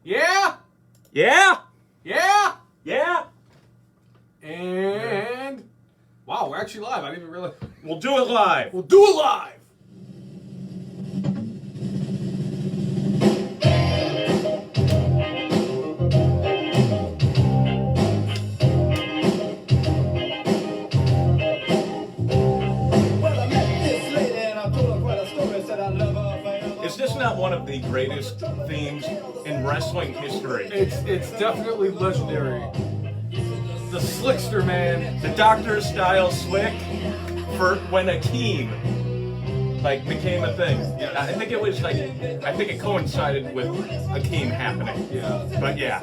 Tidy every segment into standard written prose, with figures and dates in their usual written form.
Yeah? Yeah? Yeah? Yeah? And... Wow, we're actually live. I didn't even realize... We'll do it live. We'll do it live! Is this not one of the greatest themes in wrestling history? It's definitely legendary. The Slickster, man. The Doctor style slick for when a team became a thing. Yes. I think it coincided with a team happening. Yeah. But yeah.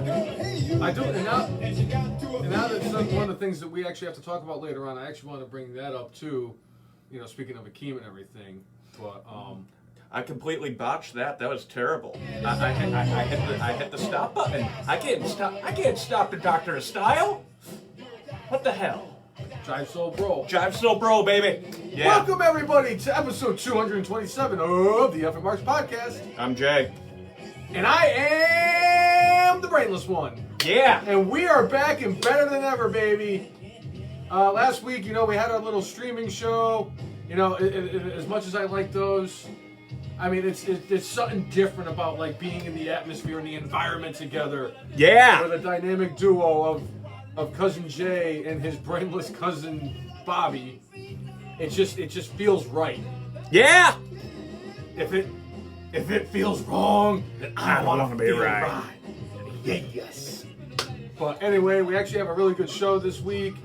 I do, and now that's one of the things that we actually have to talk about later on. I actually want to bring that up too. You know, speaking of Akeem and everything, but I completely botched that. That was terrible. I hit the stop button. I can't stop the Doctor style. What the hell? Jive Soul Bro. Jive Soul Bro, baby. Yeah. Welcome everybody to episode 227 of the F and Marks podcast. I'm Jay. And I am the brainless one. Yeah. And we are back and better than ever, baby. Last week, you know, we had our little streaming show. You know, as much as I like those, I mean, it's something different about like being in the atmosphere and the environment together. Yeah. With a dynamic duo of cousin Jay and his brainless cousin Bobby. It just feels right. Yeah. If it feels wrong, then I don't want to be right. Yes. But anyway, we actually have a really good show this week.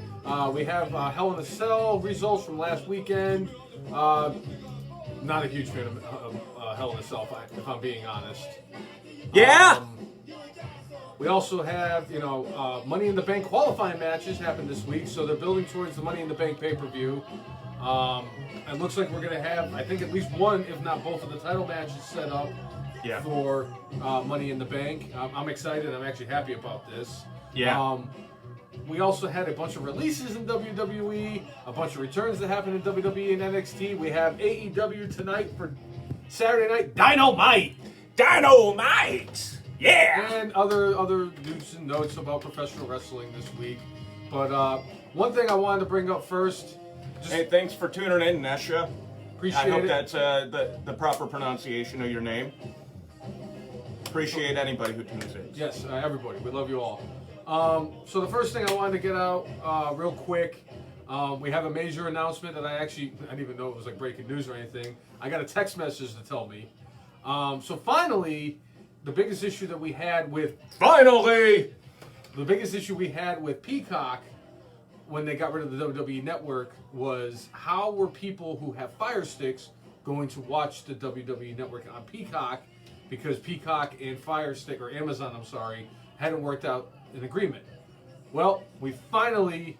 We have Hell in a Cell results from last weekend. Not a huge fan of Hell in a Cell, if I'm being honest. Yeah. We also have, you know, Money in the Bank qualifying matches happen this week, so they're building towards the Money in the Bank pay-per-view. It looks like we're going to have, I think, at least one, if not both of the title matches set up for Money in the Bank. I'm excited. I'm actually happy about this. Yeah. We also had a bunch of releases in WWE, a bunch of returns that happened in WWE and NXT. We have AEW tonight for Saturday Night Dynamite! Dynamite! Yeah! And other news and notes about professional wrestling this week. But one thing I wanted to bring up first. Hey, thanks for tuning in, Nesha. Appreciate I hope it. that's the proper pronunciation of your name. Appreciate anybody who tunes in. Yes, everybody. We love you all. So the first thing I wanted to get out real quick, we have a major announcement that I didn't even know it was like breaking news or anything. I got a text message to tell me. So finally, the biggest issue that we had with Peacock when they got rid of the WWE Network was how were people who have Fire Sticks going to watch the WWE Network on Peacock because Peacock and Fire Stick, or Amazon, I'm sorry, hadn't worked out an agreement. Well, we finally,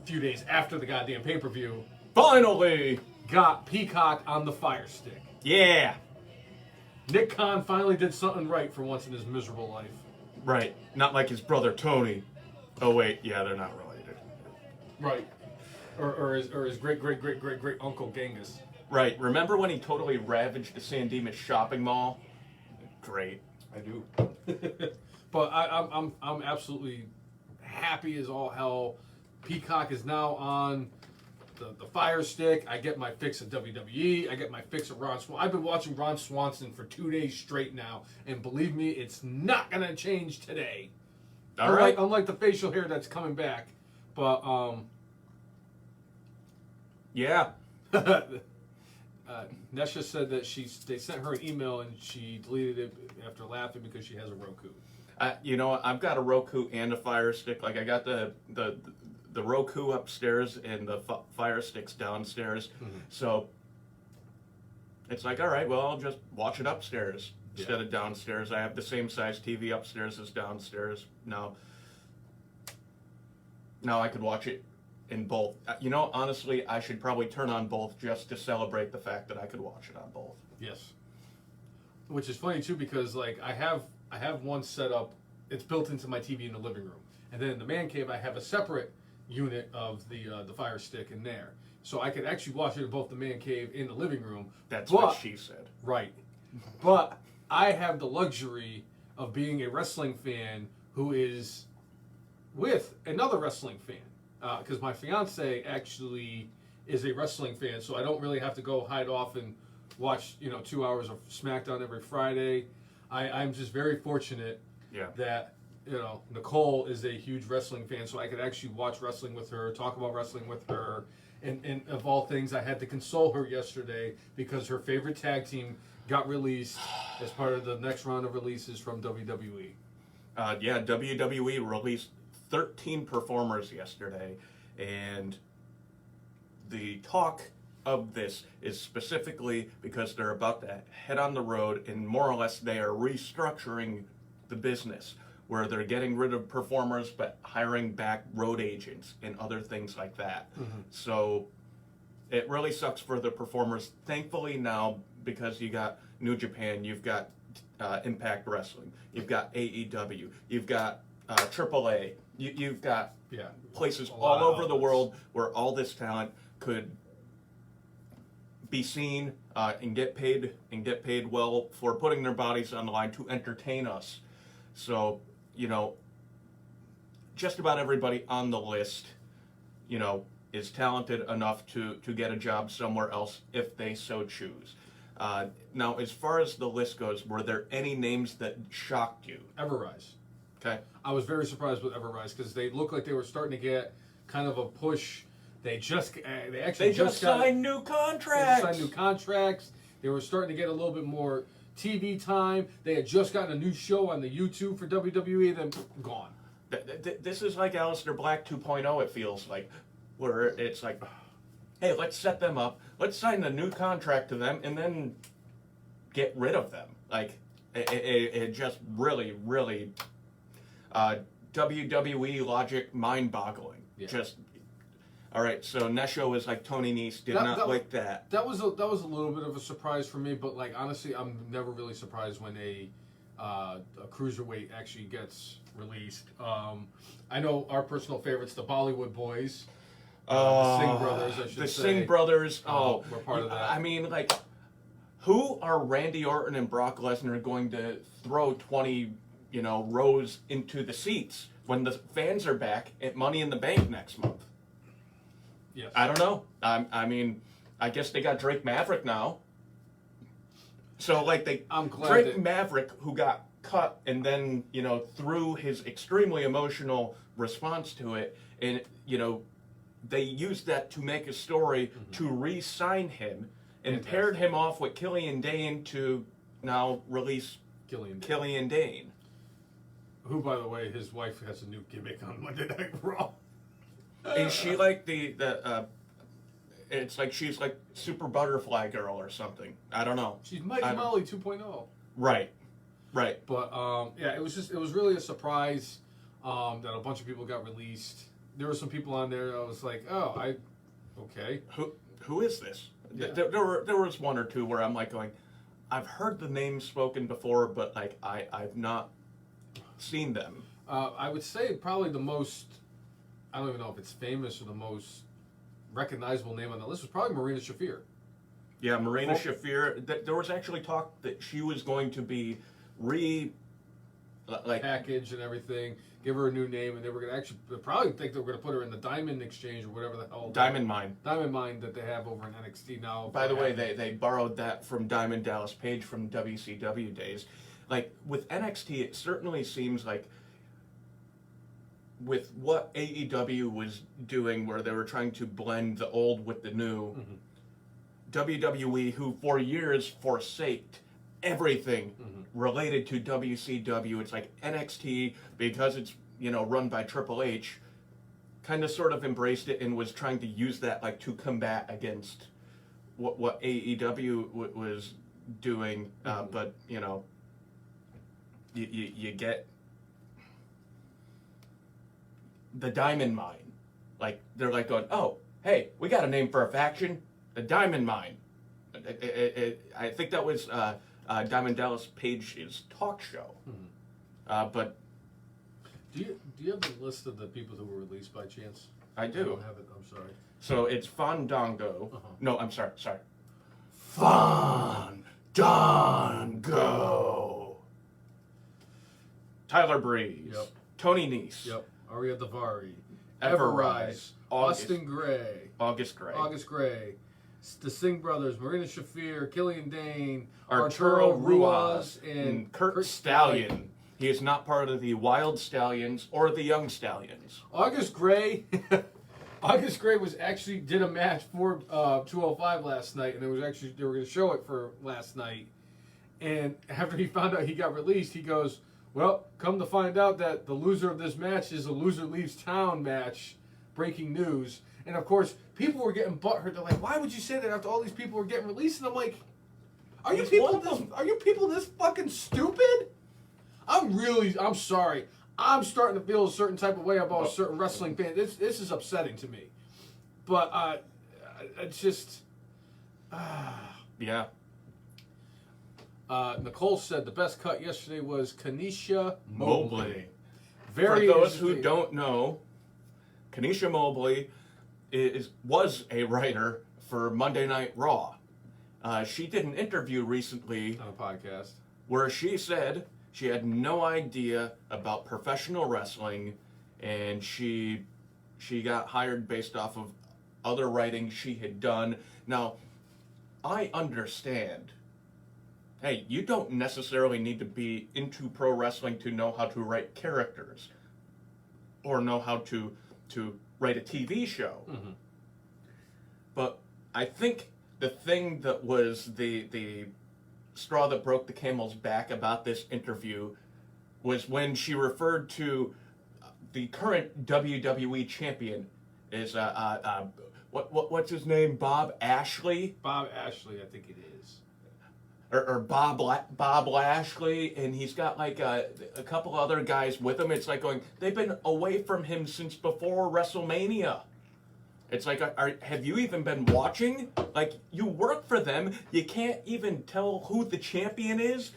a few days after the goddamn pay-per-view, finally got Peacock on the Fire Stick. Yeah. Nick Khan finally did something right for once in his miserable life. Right. Not like his brother Tony. Oh wait, yeah, they're not related. Right. Or his great uncle Genghis. Right. Remember when he totally ravaged the San Dimas shopping mall? Great. I do. But I'm absolutely happy as all hell. Peacock is now on the Fire Stick. I get my fix of WWE. I get my fix of Ron Swanson. I've been watching Ron Swanson for 2 days straight now, and believe me, it's not gonna change today. Unlike the facial hair that's coming back, but yeah. Nesha said that they sent her an email and she deleted it after laughing because she has a Roku. You know, I've got a Roku and a Fire Stick. Like I got the Roku upstairs and the Fire Sticks downstairs. Mm-hmm. So it's like, all right, well, I'll just watch it upstairs instead of downstairs. I have the same size TV upstairs as downstairs. Now I could watch it in both. You know, honestly, I should probably turn on both just to celebrate the fact that I could watch it on both. Yes. Which is funny too because like I have one set up. It's built into my TV in the living room, and then in the man cave I have a separate unit of the Fire Stick in there, so I could actually watch it in both the man cave and the living room. That's what she said. Right, but I have the luxury of being a wrestling fan who is with another wrestling fan. Because my fiance actually is a wrestling fan, so I don't really have to go hide off and watch 2 hours of SmackDown every Friday. I'm just very fortunate that Nicole is a huge wrestling fan, so I could actually watch wrestling with her, talk about wrestling with her, and of all things, I had to console her yesterday because her favorite tag team got released as part of the next round of releases from WWE. WWE released 13 performers yesterday, and the talk of this is specifically because they're about to head on the road, and more or less they are restructuring the business, where they're getting rid of performers but hiring back road agents and other things like that. Mm-hmm. So it really sucks for the performers. Thankfully now, because you got New Japan, you've got Impact Wrestling, you've got AEW, you've got AAA, you've got places all over the world where all this talent could be seen and get paid well for putting their bodies on the line to entertain us. So, just about everybody on the list, is talented enough to get a job somewhere else if they so choose. Now, as far as the list goes, were there any names that shocked you? Everrise. Okay. I was very surprised with Everrise because they looked like they were starting to get kind of a push. They just signed new contracts. They signed new contracts. They were starting to get a little bit more TV time. They had just gotten a new show on the YouTube for WWE. Then gone. This is like Aleister Black 2.0. It feels like, where it's like, hey, let's set them up. Let's sign a new contract to them, and then get rid of them. Like it just really, really WWE logic mind-boggling. Yeah. Just. All right, so Nesho was like Tony Nese, did not like that. That was a little bit of a surprise for me, but like honestly, I'm never really surprised when a cruiserweight actually gets released. I know our personal favorites, the Bollywood Boys, the Singh brothers, I should say. The Singh brothers, we're part of that. I mean, like, who are Randy Orton and Brock Lesnar going to throw 20, rows into the seats when the fans are back at Money in the Bank next month? Yes. I don't know. I mean, I guess they got Drake Maverick now. So, like, Drake Maverick, who got cut, and then, through his extremely emotional response to it, and, they used that to make a story to re-sign him, and paired him off with Killian Dane to now release Killian Dane. Who, by the way, his wife has a new gimmick on Monday Night Raw. Is she like it's like she's like Super Butterfly Girl or something. I don't know. She's Mike Molly 2.0. Right. But it was really a surprise that a bunch of people got released. There were some people on there I was like, okay. Who is this? Yeah. There was one or two where I'm like going, I've heard the name spoken before, but like I've not seen them. I would say probably the most, I don't even know if it's famous or the most recognizable name on the list was probably Marina Shafir. Yeah, Marina Shafir. There was actually talk that she was going to be packaged and everything, give her a new name, and they were going to actually probably think they were going to put her in the Diamond Exchange or whatever the hell. Diamond Mine that they have over in NXT now. By the way, they borrowed that from Diamond Dallas Page from WCW days. Like with NXT, it certainly seems like with what AEW was doing, where they were trying to blend the old with the new, WWE, who for years forsaked everything related to WCW, it's like NXT, because it's run by Triple H, kind of sort of embraced it and was trying to use that like to combat against what AEW was doing, but you get the Diamond Mine. Like, they're like going, oh, hey, we got a name for a faction, the Diamond Mine. I think that was Diamond Dallas Page's talk show. But do you have the list of the people who were released by chance? I do. I don't have it. I'm sorry. So it's Fandango. No, I'm sorry. Fandango. Tyler Breeze. Yep. Tony Nese. Yep. Aria Davari. Everrise. Austin Gray. August Gray. The Singh brothers, Marina Shafir, Killian Dane, Arturo Ruiz, and Kurt Stallion. He is not part of the Wild Stallions or the Young Stallions. August Gray was actually did a match for 205 last night, and they were going to show it for last night. And after he found out he got released, he goes, "Well, come to find out that the loser of this match is a loser leaves town match." Breaking news. And of course, people were getting butthurt. They're like, "Why would you say that after all these people were getting released?" And I'm like, "Are you people this fucking stupid?" I'm sorry. I'm starting to feel a certain type of way about a certain wrestling fan. This is upsetting to me. But it's just yeah. Nicole said the best cut yesterday was Kanisha Mobley. For those who don't know, Kanisha Mobley was a writer for Monday Night Raw. She did an interview recently on a podcast where she said she had no idea about professional wrestling, and she got hired based off of other writing she had done. Now, I understand. Hey, you don't necessarily need to be into pro wrestling to know how to write characters or know how to write a TV show. Mm-hmm. But I think the thing that was the straw that broke the camel's back about this interview was when she referred to the current WWE champion is what's his name? Bob Ashley? Bob Ashley, I think it is. Or Bob Lashley, and he's got like a couple other guys with him. It's like going, they've been away from him since before WrestleMania. It's like, have you even been watching? Like, you work for them, you can't even tell who the champion is.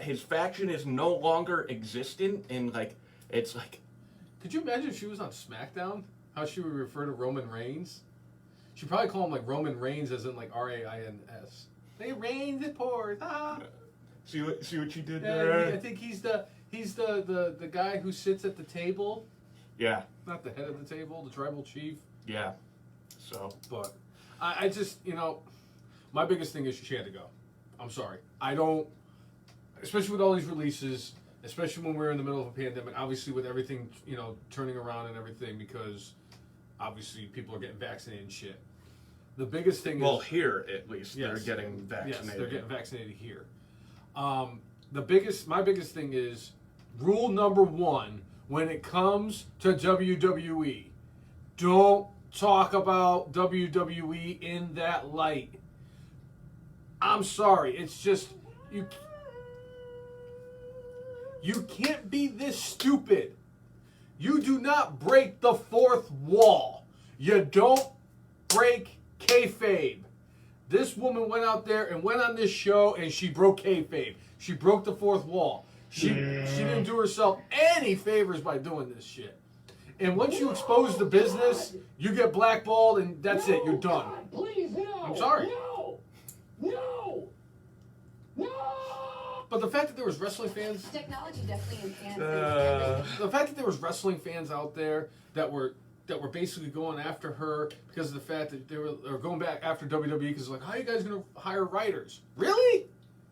His faction is no longer existent, and like, it's like... Could you imagine if she was on SmackDown? How she would refer to Roman Reigns? She'd probably call him like Roman Reigns as in like R-A-I-N-S. They Reigns it pours. Ah. See what you did Yeah, there? I think he's the guy who sits at the table. Yeah. Not the head of the table, the tribal chief. Yeah. So. But I just, my biggest thing is she had to go. I'm sorry. I don't, especially with all these releases, especially when we're in the middle of a pandemic, obviously with everything, turning around and everything, because obviously people are getting vaccinated and shit. The biggest thing is... here, at least, yes, they're getting vaccinated. Yes, they're getting vaccinated here. My biggest thing is, rule number one, when it comes to WWE, don't talk about WWE in that light. I'm sorry, it's just, you can't be this stupid. You do not break the fourth wall. You don't break kayfabe. This woman went out there and went on this show and she broke kayfabe. She broke the fourth wall. She didn't do herself any favors by doing this shit. And once you expose the business, you get blackballed and that's it. You're done. God, please, no. I'm sorry. No. But the fact that there was wrestling fans, Technology definitely enhances the fact that there was wrestling fans out there that were basically going after her because of the fact that they were going back after WWE because like, how are you guys going to hire writers? Really?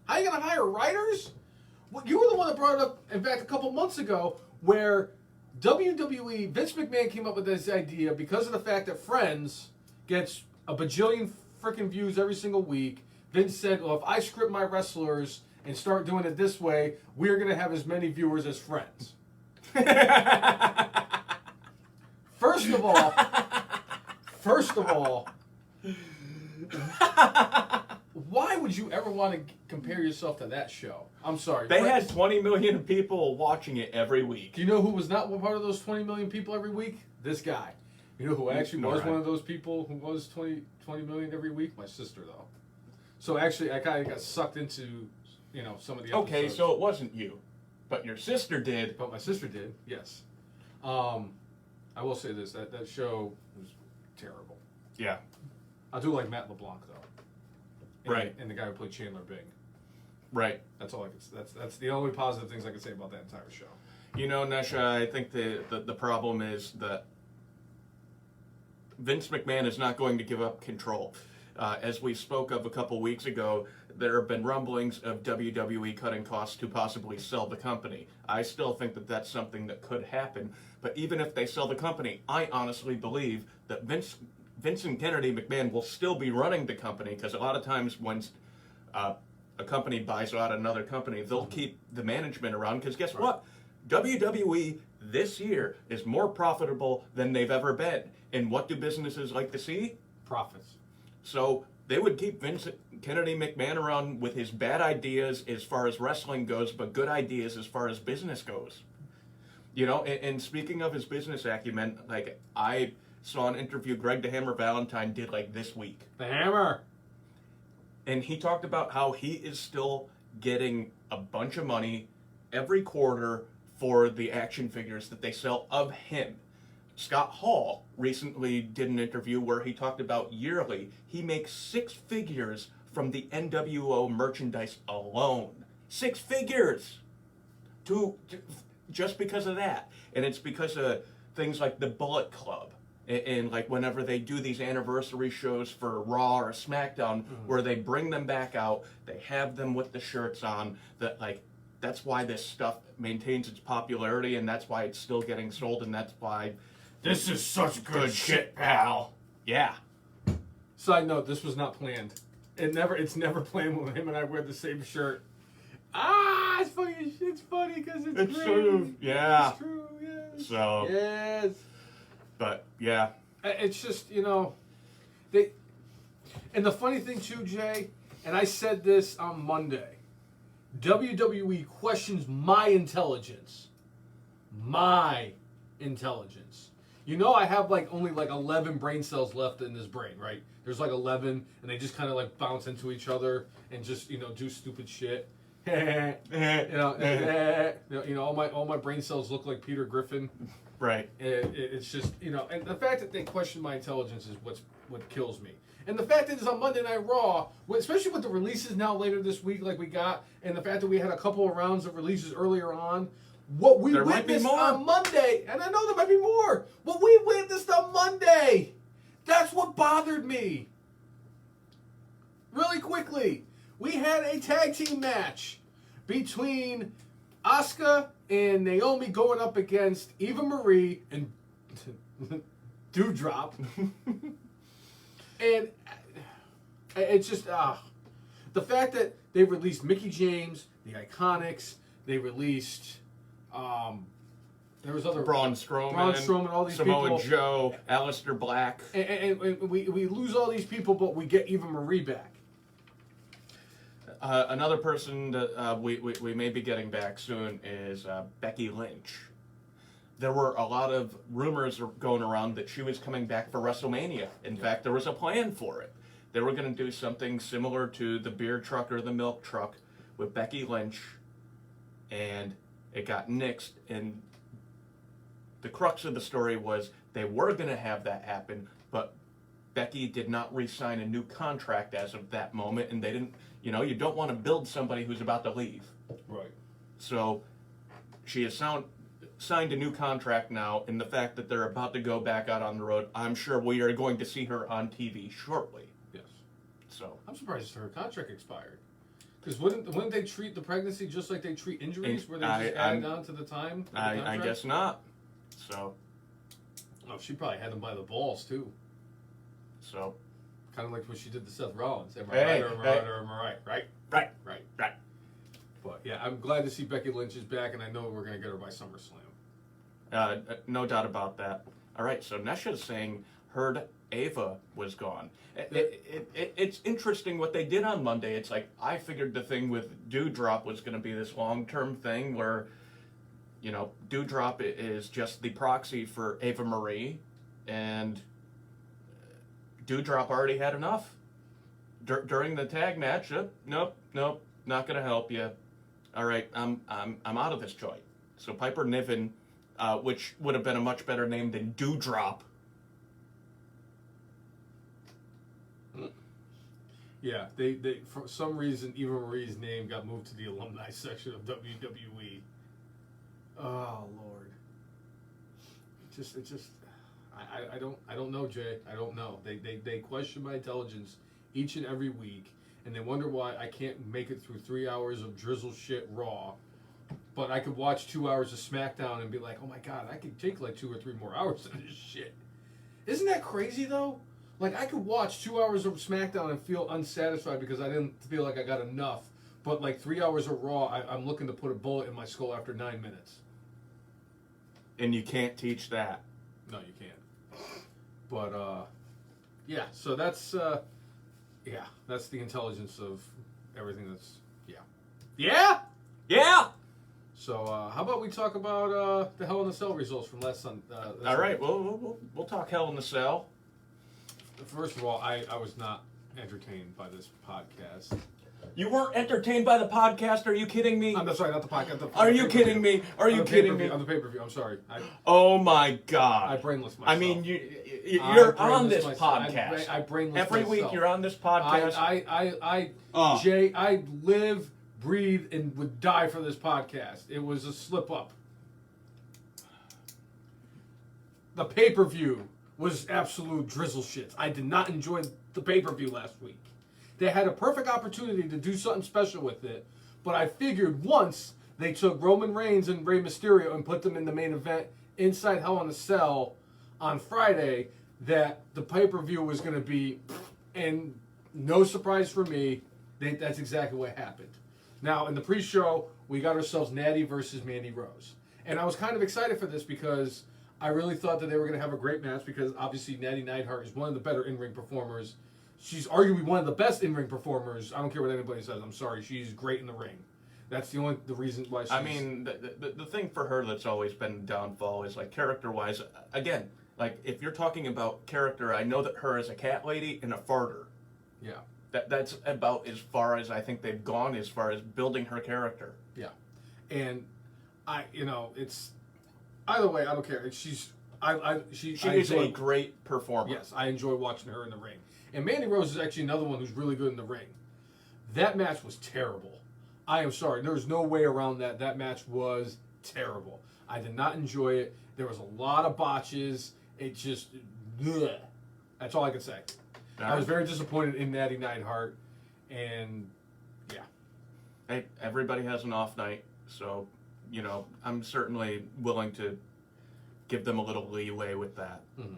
How are you going to hire writers? Well, you were the one that brought it up, in fact, a couple months ago, where WWE, Vince McMahon came up with this idea because of the fact that Friends gets a bajillion freaking views every single week. Vince said, well, if I script my wrestlers and start doing it this way, we're going to have as many viewers as Friends. First of all, why would you ever want to compare yourself to that show? I'm sorry. They had 20 million people watching it every week. Do you know who was not one part of those 20 million people every week? This guy. You know who actually was one of those people who was 20 million every week? My sister, though. So actually, I kind of got sucked into, some of the episodes. Okay, so it wasn't you, but your sister did. But my sister did, yes. I will say this, that show was terrible. Yeah. I do like Matt LeBlanc, though. Right. And the guy who played Chandler Bing. Right. That's all I can. That's the only positive things I can say about that entire show. You know, Nesha, I think the problem is that Vince McMahon is not going to give up control. As we spoke of a couple weeks ago, there have been rumblings of WWE cutting costs to possibly sell the company. I still think that that's something that could happen. But even if they sell the company, I honestly believe that Vincent Kennedy McMahon will still be running the company, because a lot of times when a company buys out another company, they'll keep the management around, because guess what? WWE this year is more profitable than they've ever been. And what do businesses like to see? Profits. So they would keep Vincent Kennedy McMahon around with his bad ideas as far as wrestling goes, but good ideas as far as business goes. You know, and speaking of his business acumen, like, I saw an interview Greg the Hammer Valentine did like this week. The Hammer. And he talked about how he is still getting a bunch of money every quarter for the action figures that they sell of him. Scott Hall recently did an interview where he talked about yearly he makes 6 figures from the NWO merchandise alone. 6 figures! Just because of that. And it's because of things like the Bullet Club. And like whenever they do these anniversary shows for Raw or SmackDown, where they bring them back out, they have them with the shirts on, that like, that's why this stuff maintains its popularity, and that's why it's still getting sold, and that's why this is such good shit, pal. Yeah. Side note: this was not planned. It's never planned when him and I wear the same shirt. Ah, it's funny. It's funny because it's It's true. yeah. It's true. Yes. So. Yes. But yeah. It's just, you know, they. And the funny thing too, Jay, and I said this on Monday. WWE questions my intelligence. My intelligence. You know, I have like only like 11 brain cells left in this brain, right? There's like 11, and they just kind of like bounce into each other and just, you know, do stupid shit. All my brain cells look like Peter Griffin. Right. It's just, you know, and the fact that they question my intelligence is what kills me. And the fact that it's on Monday Night Raw, especially with the releases now later this week, like we got, and the fact that we had a couple of rounds of releases earlier on, what we witnessed on Monday, and I know there might be more, what we witnessed on Monday, that's what bothered me. Really quickly, we had a tag team match between Asuka and Naomi going up against Eva Marie and Doudrop. And it's just, the fact that they released Mickie James, the Iconics, they released, there was other... Braun Strowman, all these Samoa people. Joe, Aleister Black. And we lose all these people, but we get Eva Marie back. Another person that we may be getting back soon is Becky Lynch. There were a lot of rumors going around that she was coming back for WrestleMania. In fact, there was a plan for it. They were going to do something similar to the beer truck or the milk truck with Becky Lynch, and it got nixed. And the crux of the story was they were going to have that happen, but Becky did not re-sign a new contract as of that moment, and they didn't. You know, you don't want to build somebody who's about to leave. Right. So she has signed a new contract now, and the fact that they're about to go back out on the road, I'm sure we are going to see her on TV shortly. Yes. So I'm surprised her contract expired. Because wouldn't they treat the pregnancy just like they treat injuries, where they just add on to the time? Of the I guess not. So. Oh, she probably had them by the balls too. So. Kind of like what she did to Seth Rollins. Am I Hey, right or am I right or am I right? Right. Right. But yeah, I'm glad to see Becky Lynch is back, and I know we're going to get her by SummerSlam. No doubt about that. All right, so Nesha's saying heard Ava was gone. It's interesting what they did on Monday. It's like, I figured the thing with Doudrop was going to be this long-term thing where, you know, Doudrop is just the proxy for Ava Marie, and Doudrop already had enough. During the tag match, nope, not going to help you. All right, I'm out of this joint. So Piper Niven, which would have been a much better name than Doudrop. Yeah, they for some reason Eva Marie's name got moved to the alumni section of WWE. Oh Lord. It just I don't know, Jay. I don't know. They question my intelligence each and every week, and they wonder why I can't make it through 3 hours of drizzle shit Raw. But I could watch 2 hours of SmackDown and be like, oh my God, I could take like 2 or 3 more hours of this shit. Isn't that crazy though? Like I could watch 2 hours of SmackDown and feel unsatisfied because I didn't feel like I got enough. But like 3 hours of Raw, I'm looking to put a bullet in my skull after 9 minutes. And you can't teach that. No, you can't. But yeah. So that's that's the intelligence of everything. Yeah. Yeah. So how about we talk about the Hell in a Cell results from last Sunday? All right. We'll talk Hell in the Cell. First of all, I was not entertained by this podcast. You weren't entertained by the podcast? Are you kidding me? I'm sorry, not the podcast. Are you kidding me? Are you kidding me? On the pay-per-view, I'm sorry. Oh my God! I brainless myself. I mean, you're on this podcast. I brainless every myself. week. You're on this podcast. Jay, I live, breathe, and would die for this podcast. It was a slip up. The pay-per-view was absolute drizzle shit. I did not enjoy the pay-per-view last week. They had a perfect opportunity to do something special with it, but I figured once they took Roman Reigns and Rey Mysterio and put them in the main event inside Hell in a Cell on Friday, that the pay-per-view was going to be, and no surprise for me, that's exactly what happened. Now, in the pre-show, we got ourselves Natty versus Mandy Rose. And I was kind of excited for this because I really thought that they were going to have a great match because obviously Natty Neidhart is one of the better in-ring performers. She's arguably one of the best in-ring performers. I don't care what anybody says. I'm sorry. She's great in the ring. That's the reason why she's... I mean, the thing for her that's always been the downfall is, like, character-wise, again, like, if you're talking about character, I know that her as a cat lady and a farter. Yeah. That's about as far as I think they've gone as far as building her character. Yeah. And, it's... Either way, I don't care. She is a great performer. Yes, I enjoy watching her in the ring. And Mandy Rose is actually another one who's really good in the ring. That match was terrible. I am sorry. There's no way around that. That match was terrible. I did not enjoy it. There was a lot of botches. It just... Bleh. That's all I can say. I was very disappointed in Natty Neidhart. And, yeah. Hey, everybody has an off night. So, I'm certainly willing to give them a little leeway with that. Mm-hmm.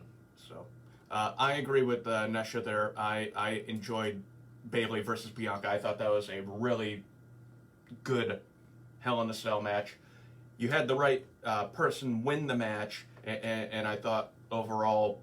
So... I agree with Nesha there. I enjoyed Bayley versus Bianca. I thought that was a really good Hell in a Cell match. You had the right person win the match, and I thought overall,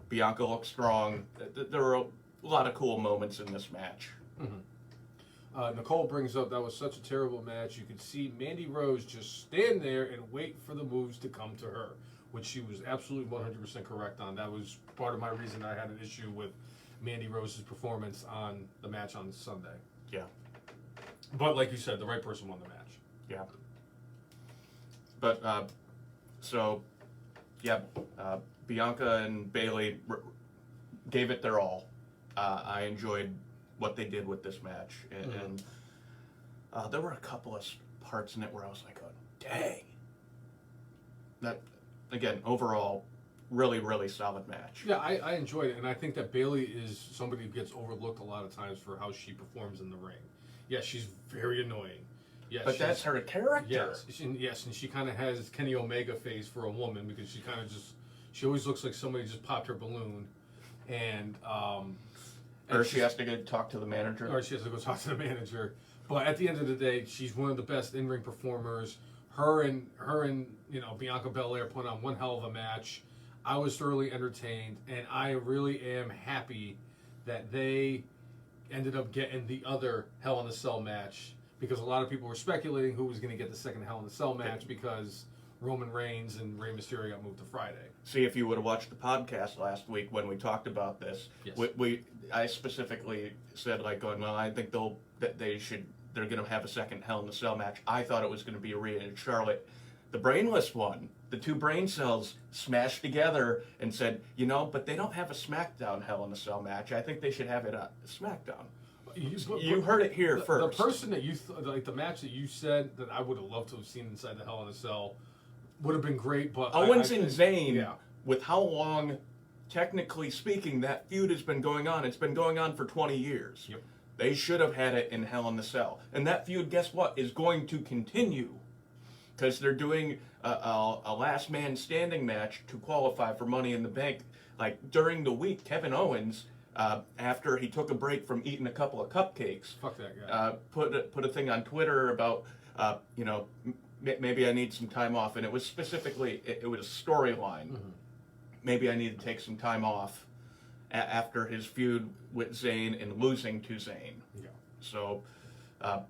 Bianca looked strong. There were a lot of cool moments in this match. Mm-hmm. Nicole brings up that was such a terrible match. You could see Mandy Rose just stand there and wait for the moves to come to her, which she was absolutely 100% correct on. That was part of my reason I had an issue with Mandy Rose's performance on the match on Sunday. Yeah. But like you said, the right person won the match. Yeah. But, Bianca and Bayley gave it their all. I enjoyed what they did with this match. And there were a couple of parts in it where I was like, oh, dang. That... Again, overall, really, really solid match. Yeah, I enjoyed it, and I think that Bayley is somebody who gets overlooked a lot of times for how she performs in the ring. Yeah, she's very annoying. Yes, but that's her character. Yes, and she kind of has Kenny Omega face for a woman because she always looks like somebody just popped her balloon, and or she has to go talk to the manager. Or she has to go talk to the manager. But at the end of the day, she's one of the best in-ring performers. Her and Bianca Belair put on one hell of a match. I was thoroughly entertained, and I really am happy that they ended up getting the other Hell in a Cell match because a lot of people were speculating who was going to get the second Hell in a Cell match because Roman Reigns and Rey Mysterio got moved to Friday. See, if you would have watched the podcast last week when we talked about this, yes. I specifically said I think they're going to have a second Hell in a Cell match. I thought it was going to be Rhea and Charlotte, the brainless one. The two brain cells smashed together and said, but they don't have a SmackDown Hell in a Cell match. I think they should have it at SmackDown. You heard it here first. The person that like the match that you said that I would have loved to have seen inside the Hell in a Cell would have been great, but Owens and Zayn, yeah. with how long, technically speaking, that feud has been going on. It's been going on for 20 years. Yep. They should have had it in Hell in the Cell. And that feud, guess what, is going to continue. Because they're doing a last man standing match to qualify for Money in the Bank. Like, during the week, Kevin Owens, after he took a break from eating a couple of cupcakes, fuck that guy. Put a thing on Twitter about, maybe I need some time off. And it was specifically, it was a storyline. Mm-hmm. Maybe I need to take some time off after his feud with Zayn and losing to Zayn. Yeah. So,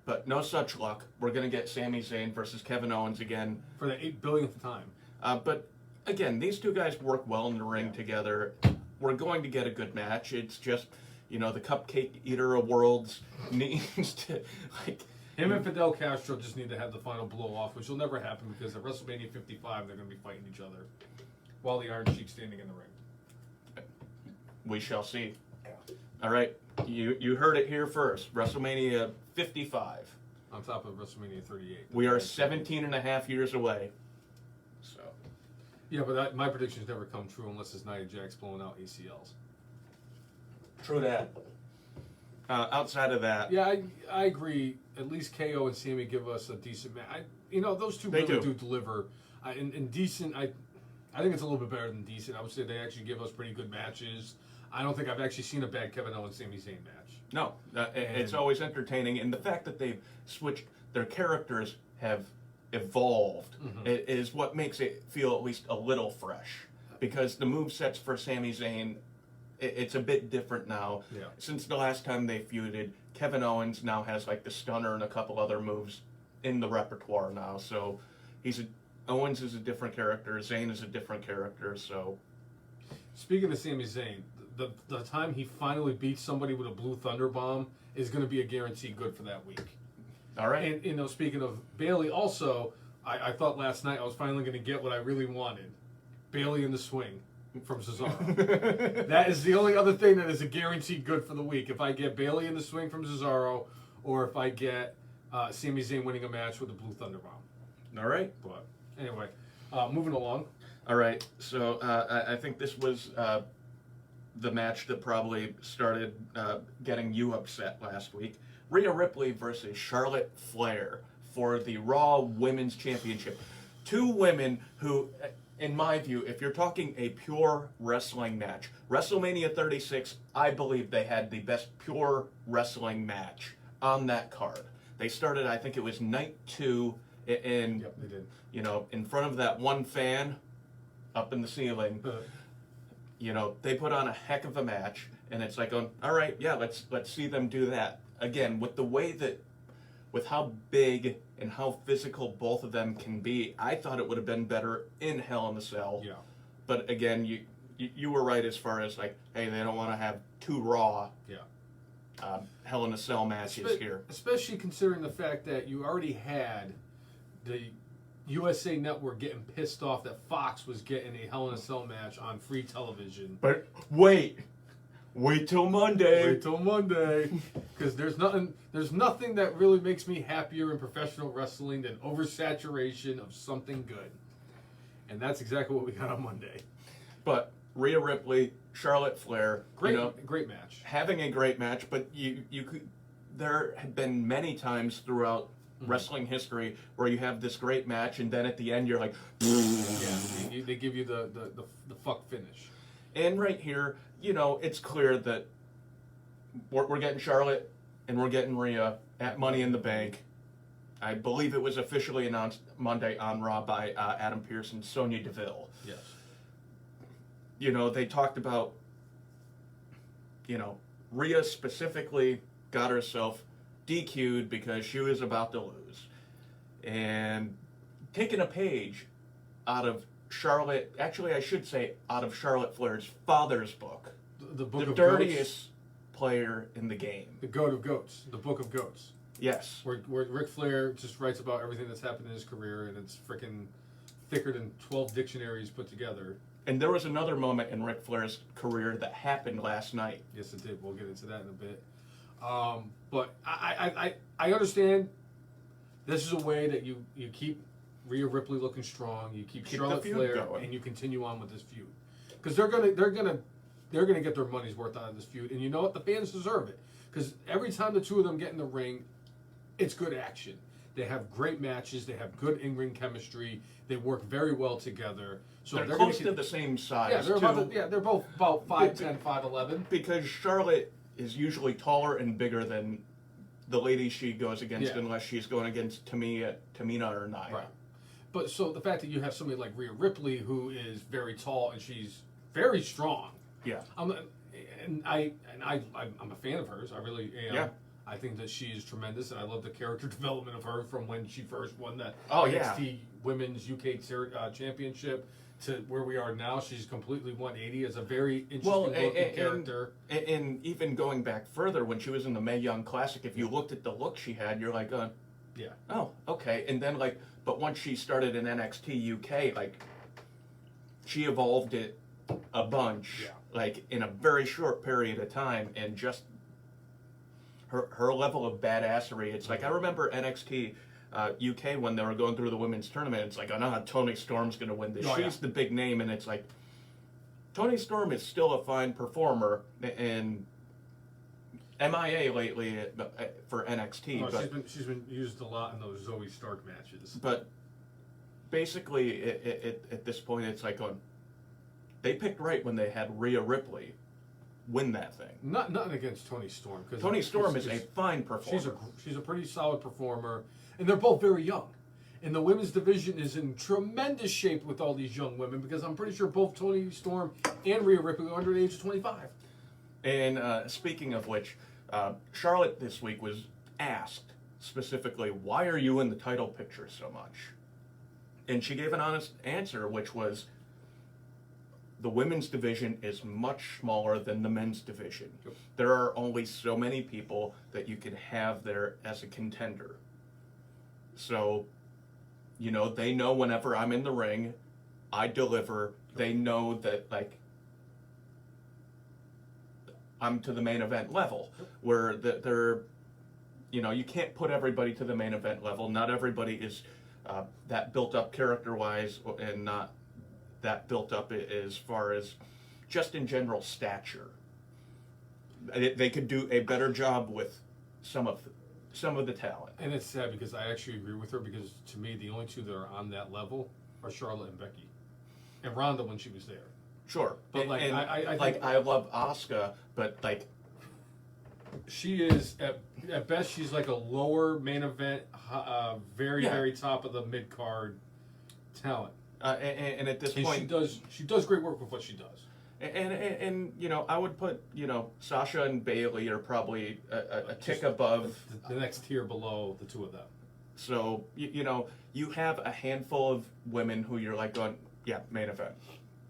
but no such luck. We're going to get Sami Zayn versus Kevin Owens again. For the 8 billionth time. But, again, these two guys work well in the ring together. We're going to get a good match. It's just, the Cupcake Eater of Worlds needs to, Him and Fidel Castro just need to have the final blow-off, which will never happen because at WrestleMania 55, they're going to be fighting each other while the Iron Sheik's standing in the ring. We shall see. All right, you heard it here first. WrestleMania 55. On top of WrestleMania 38. We are 17 and a half years away. So. Yeah, but my predictions never come true unless it's Nia Jax blowing out ACLs. True that. Outside of that. Yeah, I agree. At least KO and Sammy give us a decent match. Those two They really do. do deliver. And decent, I think it's a little bit better than decent. I would say they actually give us pretty good matches. I don't think I've actually seen a bad Kevin Owens Sami Zayn match. No, it's always entertaining, and the fact that they've switched, their characters have evolved, is what makes it feel at least a little fresh. Because the movesets for Sami Zayn, it's a bit different now. Yeah. Since the last time they feuded, Kevin Owens now has like the stunner and a couple other moves in the repertoire now. So Owens is a different character, Zayn is a different character. So, speaking of Sami Zayn, the time he finally beats somebody with a blue thunder bomb is going to be a guaranteed good for that week. all right. And speaking of Bayley, also, I thought last night I was finally going to get what I really wanted: Bayley in the swing from Cesaro. That is the only other thing that is a guaranteed good for the week. If I get Bayley in the swing from Cesaro, or if I get Sami Zayn winning a match with a blue thunder bomb. All right. But anyway, moving along. All right, so I think this was the match that probably started getting you upset last week. Rhea Ripley versus Charlotte Flair for the Raw Women's Championship. Two women who, in my view, if you're talking a pure wrestling match, WrestleMania 36, I believe they had the best pure wrestling match on that card. They started, I think it was night 2, in, Yep, they did. in front of that one fan up in the ceiling. They put on a heck of a match, and it's like, all right, yeah, let's see them do that. Again, with how big and how physical both of them can be, I thought it would have been better in Hell in a Cell. Yeah. But again, you were right as far as like, hey, they don't want to have two Raw Hell in a Cell matches here. Especially considering the fact that you already had the USA Network getting pissed off that Fox was getting a Hell in a Cell match on free television. But wait till Monday. Wait till Monday, because there's nothing that really makes me happier in professional wrestling than oversaturation of something good, and that's exactly what we got on Monday. But Rhea Ripley, Charlotte Flair, Great match, having a great match. But you could. There have been many times throughout wrestling history where you have this great match, and then at the end you're like, they give you the fuck finish. And right here, it's clear that we're getting Charlotte and we're getting Rhea at Money in the Bank. I believe it was officially announced Monday on Raw by Adam Pearce and Sonya Deville. Yes. They talked about, Rhea specifically got herself DQ'd because she was about to lose. And taking a page out of Charlotte, actually I should say out of Charlotte Flair's father's book. The book of dirtiest goats. Player in the game. The Goat of Goats. The Book of Goats. Yes. Where Ric Flair just writes about everything that's happened in his career, and it's freaking thicker than 12 dictionaries put together. And there was another moment in Ric Flair's career that happened last night. Yes, it did. We'll get into that in a bit. But I understand this is a way that you keep Rhea Ripley looking strong, you keep Charlotte Flair, going. and you continue on with this feud. Because they're gonna get their money's worth out of this feud, and you know what? The fans deserve it. Because every time the two of them get in the ring, it's good action. They have great matches. They have good in-ring chemistry. They work very well together. So they're close to the same size. Yeah, they're both about 5'10", 5'11". Because Charlotte is usually taller and bigger than the lady she goes against, unless she's going against Tamina or Nia. Right. But so the fact that you have somebody like Rhea Ripley, who is very tall and she's very strong. Yeah. I'm a fan of hers. I really am. Yeah. I think that she is tremendous, and I love the character development of her from when she first won that NXT Women's UK Championship to where we are now. She's completely 180 as a very interesting looking character. And even going back further, when she was in the Mae Young Classic, if you looked at the look she had, you're like, yeah. Oh, okay. And then but once she started in NXT UK, she evolved it a bunch, in a very short period of time, and just her level of badassery. It's I remember NXT UK when they were going through the women's tournament. It's oh no, Toni Storm's going to win this. She's the big name, and it's Toni Storm is still a fine performer, and MIA lately for NXT. Oh, but she's been used a lot in those Zoe Stark matches. But basically, at this point, it's they picked right when they had Rhea Ripley win that thing. Nothing against Toni Storm, because Toni Storm is a fine performer. She's a pretty solid performer, and they're both very young. And the women's division is in tremendous shape with all these young women, because I'm pretty sure both Toni Storm and Rhea Ripley are under the age of 25. And speaking of which, Charlotte this week was asked specifically, why are you in the title picture so much? And she gave an honest answer, which was, the women's division is much smaller than the men's division. Yep. There are only so many people that you can have there as a contender. So, they know whenever I'm in the ring, I deliver. They know that, I'm to the main event level, where they're, you can't put everybody to the main event level. Not everybody is that built up character-wise, and not that built up as far as just in general stature. They could do a better job with some of the talent. And it's sad, because I actually agree with her, because to me the only two that are on that level are Charlotte and Becky, and Ronda when she was there. Sure, but I love Asuka, but she is at best she's a lower main event, very top of the mid card talent. And at this point, she does great work with what she does. And I would put Sasha and Bayley are probably a tick above the next tier below the two of them. So you have a handful of women who you're going, main event.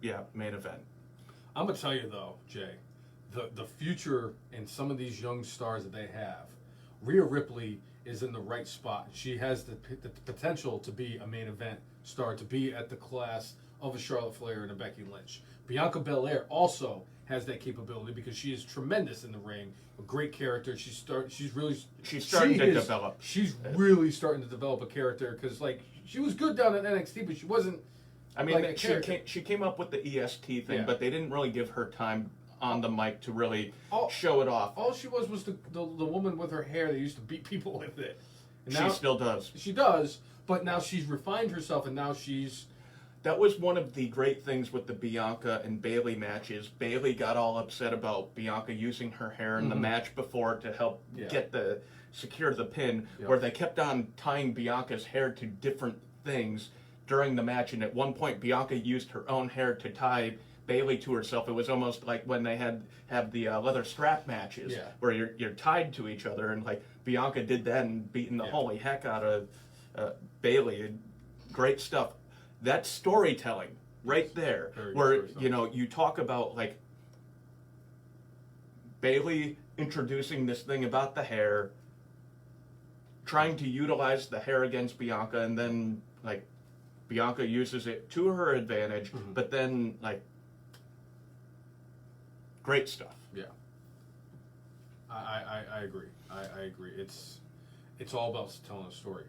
Yeah, main event. I'm gonna tell you though, Jay, the future in some of these young stars that they have, Rhea Ripley is in the right spot. She has the potential to be a main event star, to be at the class of a Charlotte Flair and a Becky Lynch. Bianca Belair also has that capability, because she is tremendous in the ring, a great character. She's starting to develop. She's really starting to develop a character, because she was good down at NXT, but she wasn't. I mean, she came up with the EST thing, but they didn't really give her time on the mic to really show it off. All she was the woman with her hair that used to beat people with it. And she still does. She does, but now she's refined herself, and now she's... That was one of the great things with the Bianca and Bayley matches. Bayley got all upset about Bianca using her hair in the match before to help secure the pin, where they kept on tying Bianca's hair to different things during the match, and at one point Bianca used her own hair to tie Bayley to herself. It was almost like when they have the leather strap matches, where you're tied to each other, and Bianca did that and beating the holy heck out of Bayley. Great stuff. That's storytelling right there, where you talk about Bayley introducing this thing about the hair, trying to utilize the hair against Bianca, and then Bianca uses it to her advantage, Mhm. but then, like, great stuff. Yeah. I agree. I agree. It's all about telling a story.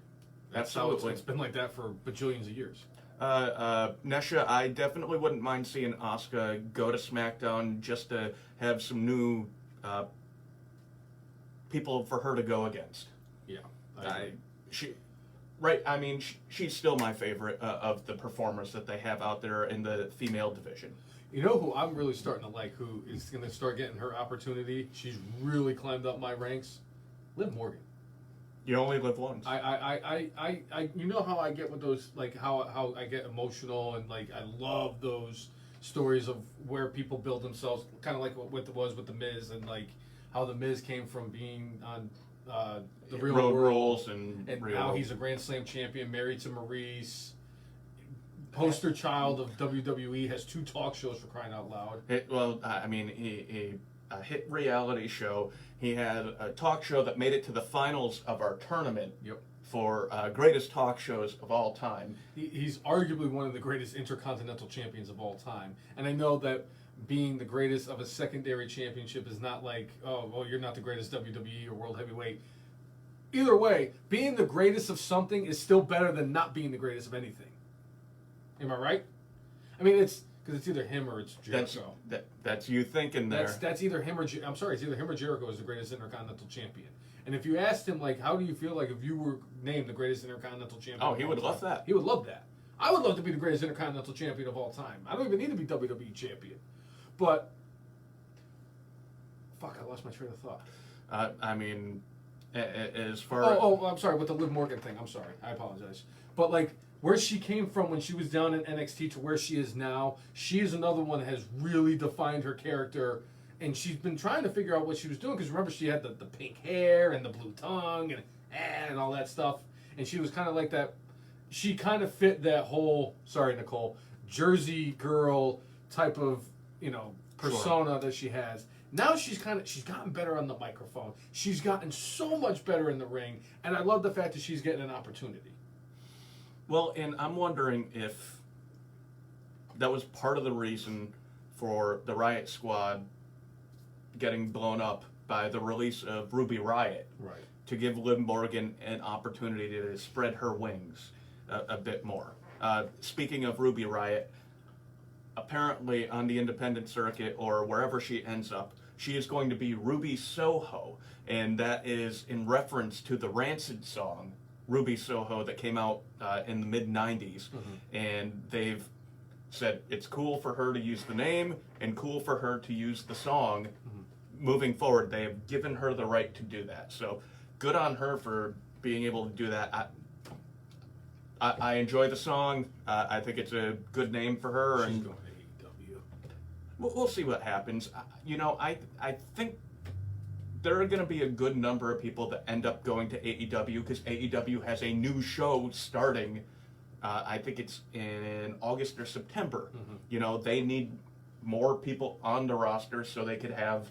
That's how Absolutely. it's been like that for bajillions of years. Nesha, I definitely wouldn't mind seeing Asuka go to SmackDown just to have some new people for her to go against. Yeah. I mean, she's still my favorite of the performers that they have out there in the female division. You know who I'm really starting to like, who is going to start getting her opportunity? She's really climbed up my ranks. Liv Morgan. You only live once. You know how I get with those, like how I get emotional and like I love those stories of where people build themselves, kind of like what it was with the Miz and like how the Miz came from being on the Real Road World Rules and now he's a Grand Slam champion, married to Maurice. Poster child of WWE, has 2 talk shows for crying out loud. A hit reality show. He had a talk show that made it to the finals of our tournament. Yep. For greatest talk shows of all time. He's arguably one of the greatest intercontinental champions of all time. And I know that being the greatest of a secondary championship is not like, oh, well, you're not the greatest WWE or World Heavyweight. Either way, being the greatest of something is still better than not being the greatest of anything. Am I right? I mean, it's because it's either him or it's Jericho. That's you thinking there. That's either him or I'm sorry, it's either him or Jericho is the greatest intercontinental champion. And if you asked him, like, how do you feel like if you were named the greatest intercontinental champion? Oh, he would love that. He would love that. I would love to be the greatest intercontinental champion of all time. I don't even need to be WWE champion. But fuck, I lost my train of thought. As far I'm sorry, with the Liv Morgan thing. I'm sorry. I apologize. But like where she came from when she was down in NXT to where she is now, she is another one that has really defined her character. And she's been trying to figure out what she was doing because remember she had the pink hair and the blue tongue and all that stuff. And she was kind of like that. She kind of fit that whole, sorry Nicole, Jersey girl type of persona that she has. Now she's gotten better on the microphone. She's gotten so much better in the ring, and I love the fact that she's getting an opportunity. Well, and I'm wondering if that was part of the reason for the Riot Squad getting blown up by the release of Ruby Riot. Right. To give Liv Morgan an opportunity to spread her wings a bit more. Speaking of Ruby Riot, apparently on the independent circuit or wherever she ends up, she is going to be Ruby Soho, and that is in reference to the Rancid song Ruby Soho that came out in the mid-90s. Mm-hmm. And they've said it's cool for her to use the name and cool for her to use the song. Mm-hmm. Moving forward, they have given her the right to do that. So good on her for being able to do that. I enjoy the song. I think it's a good name for her. She's and going to AEW. We'll see what happens. I think there are going to be a good number of people that end up going to AEW because AEW has a new show starting. I think it's in August or September. Mm-hmm. They need more people on the roster so they could have,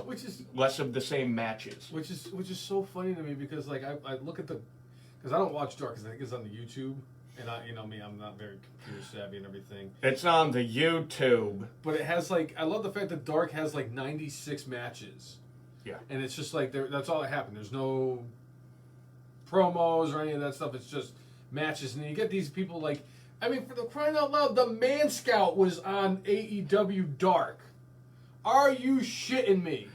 which is less of the same matches. Which is so funny to me because like I look at because I don't watch Dark because I think it's on the YouTube. And I'm not very computer savvy and everything. It's on the YouTube. But it has I love the fact that Dark has 96 matches. Yeah. And it's just that's all that happened. There's no promos or any of that stuff. It's just matches. And you get these people for the crying out loud, the Man Scout was on AEW Dark. Are you shitting me?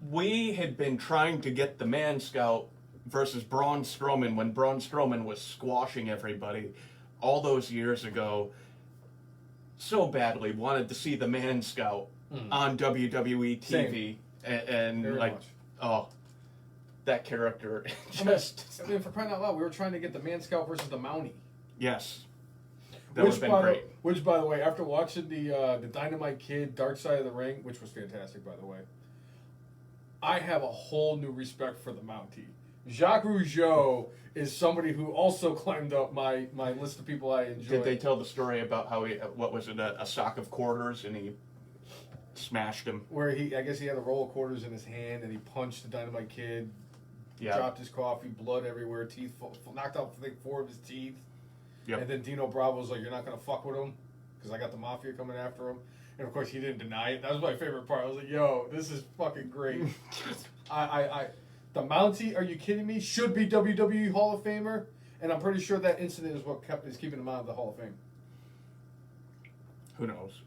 We had been trying to get the Man Scout versus Braun Strowman when Braun Strowman was squashing everybody all those years ago. So badly wanted to see the Man Scout on WWE TV. Same. And very much. Oh, that character just... for crying out loud, we were trying to get the Man Scout versus the Mountie. Yes. That would have been great. Which, by the way, after watching the Dynamite Kid Dark Side of the Ring, which was fantastic, by the way, I have a whole new respect for the Mountie. Jacques Rougeau is somebody who also climbed up my list of people I enjoy. Did they tell the story about how a sock of quarters and he smashed him? Where I guess he had a roll of quarters in his hand and he punched the Dynamite Kid, dropped his coffee, blood everywhere, teeth, knocked out 4 of his teeth. Yep. And then Dino Bravo's like, you're not going to fuck with him because I got the Mafia coming after him. And, of course, he didn't deny it. That was my favorite part. I was like, yo, this is fucking great. The Mountie, are you kidding me? Should be WWE Hall of Famer. And I'm pretty sure that incident is what is keeping him out of the Hall of Fame. Who knows?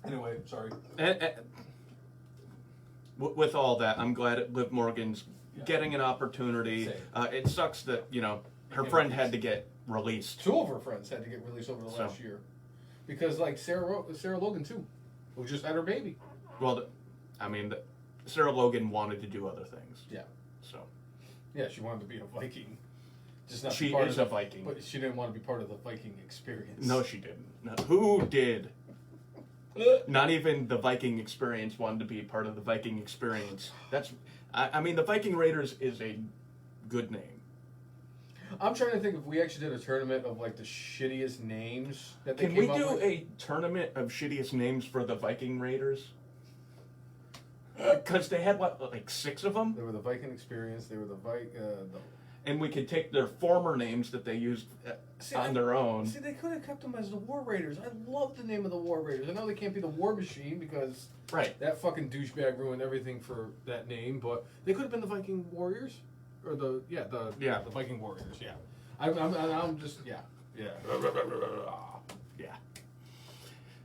Anyway, sorry. With all that, I'm glad Liv Morgan's getting an opportunity. It sucks that, her friend had to get released. Two of her friends had to get released over the last year. Because, like, Sarah Logan, too, who just had her baby. Well, Sarah Logan wanted to do other things. Yeah. So. Yeah, she wanted to be a Viking. Just not she be part is of a Viking. But she didn't want to be part of the Viking experience. No, she didn't. No. Who did? Not even the Viking experience wanted to be part of the Viking experience. The Viking Raiders is a good name. I'm trying to think if we actually did a tournament of like the shittiest names that they Can came we up do with. a tournament of shittiest names for the Viking Raiders? Because they had like 6 of them. They were the Viking experience. They were the And we could take their former names that they used on their own. See, they could have kept them as the War Raiders. I love the name of the War Raiders. I know they can't be the War Machine because that fucking douchebag ruined everything for that name. But they could have been the Viking Warriors, or the Viking Warriors. Yeah, I'm just yeah.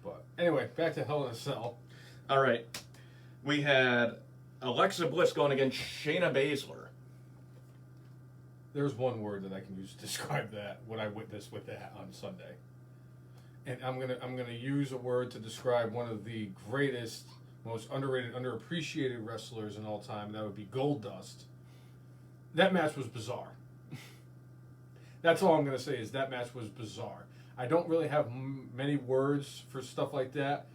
But anyway, back to Hell in a Cell. All right, we had Alexa Bliss going against Shayna Baszler. There's one word that I can use to describe that, what I witnessed with that on Sunday. And I'm gonna use a word to describe one of the greatest, most underrated, underappreciated wrestlers in all time. That would be Goldust. That match was bizarre. That's all I'm gonna say is that match was bizarre. I don't really have many words for stuff like that.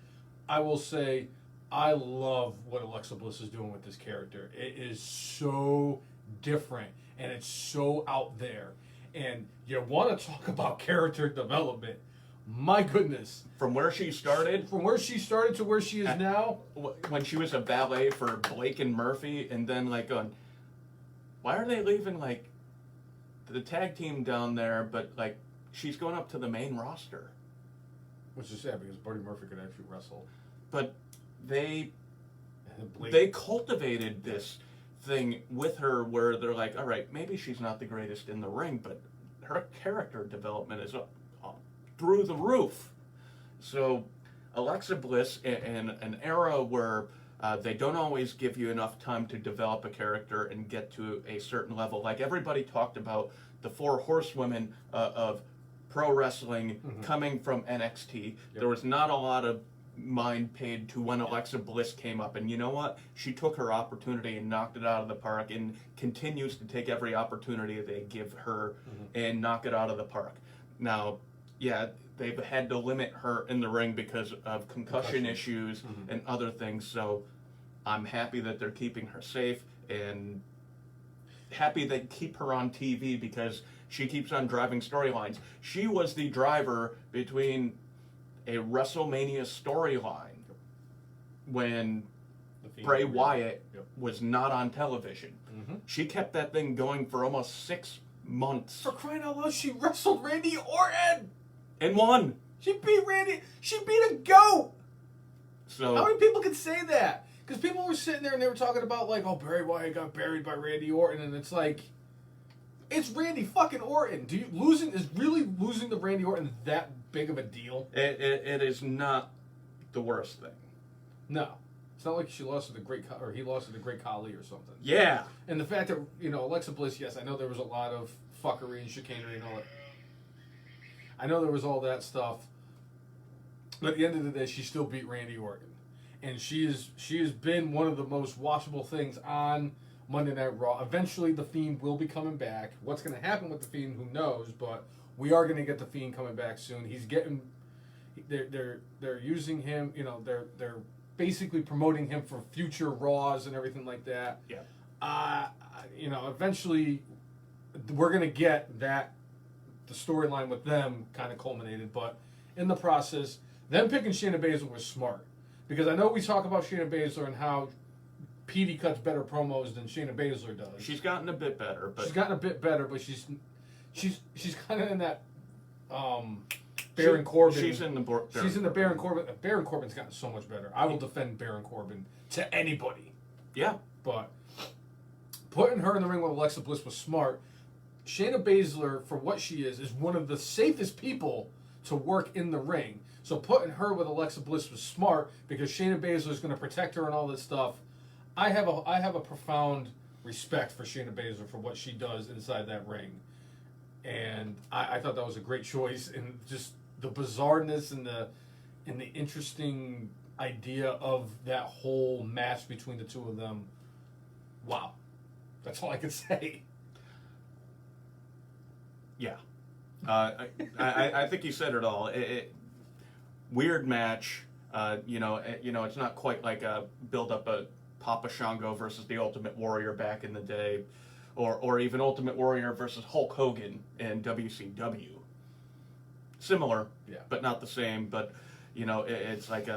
I will say I love what Alexa Bliss is doing with this character. It is so different. And it's so out there. And you want to talk about character development. My goodness. From where she started to where she is now. When she was a valet for Blake and Murphy. And then why are they leaving the tag team down there, but she's going up to the main roster. Which is sad because Buddy Murphy could actually wrestle. But they cultivated this thing with her where they're like, all right, maybe she's not the greatest in the ring, but her character development is up through the roof. So Alexa Bliss, in an era where they don't always give you enough time to develop a character and get to a certain level, like everybody talked about the 4 horsewomen of pro wrestling coming from NXT. Yep. There was not a lot of mind paid to when Alexa Bliss came up, and you know what? She took her opportunity and knocked it out of the park, and continues to take every opportunity they give her and knock it out of the park. Now, yeah, they've had to limit her in the ring because of concussion issues and other things, so I'm happy that they're keeping her safe, and happy they keep her on TV because she keeps on driving storylines. She was the driver between a WrestleMania storyline when Bray Wyatt was not on television. She kept that thing going for almost 6 months. For crying out loud, she wrestled Randy Orton! And won! She beat Randy! She beat a goat! So how many people can say that? Because people were sitting there and they were talking about oh, Bray Wyatt got buried by Randy Orton, and it's like, it's Randy fucking Orton. Is really losing to Randy Orton that big of a deal? It is not the worst thing. No. It's not like she lost to he lost to the Great Khali or something. Yeah. And the fact that, Alexa Bliss, yes, I know there was a lot of fuckery and chicanery and all that. I know there was all that stuff. But at the end of the day, she still beat Randy Orton. And she has been one of the most watchable things on Monday Night Raw. Eventually, The Fiend will be coming back. What's going to happen with The Fiend, who knows? But we are going to get The Fiend coming back soon. He's getting... They're using him, they're basically promoting him for future Raws and everything like that. Yeah. Eventually, we're going to get the storyline with them kind of culminated. But in the process, them picking Shayna Baszler was smart. Because I know we talk about Shayna Baszler and how Petey cuts better promos than Shayna Baszler does. She's gotten a bit better, but she's kind of in that Baron Corbin. She's in the Baron Corbin. Baron Corbin's gotten so much better. I will defend Baron Corbin to anybody. Yeah. But putting her in the ring with Alexa Bliss was smart. Shayna Baszler, for what she is one of the safest people to work in the ring. So putting her with Alexa Bliss was smart because Shayna Baszler is going to protect her and all this stuff. I have a profound respect for Shayna Baszler for what she does inside that ring. And I thought that was a great choice, and just the bizarreness and the interesting idea of that whole match between the two of them. Wow, that's all I can say. Yeah, I think you said it all. Weird match. It's not quite like a build up a Papa Shango versus the Ultimate Warrior back in the day. Or even Ultimate Warrior versus Hulk Hogan in WCW. Similar, yeah, but not the same. But, it's like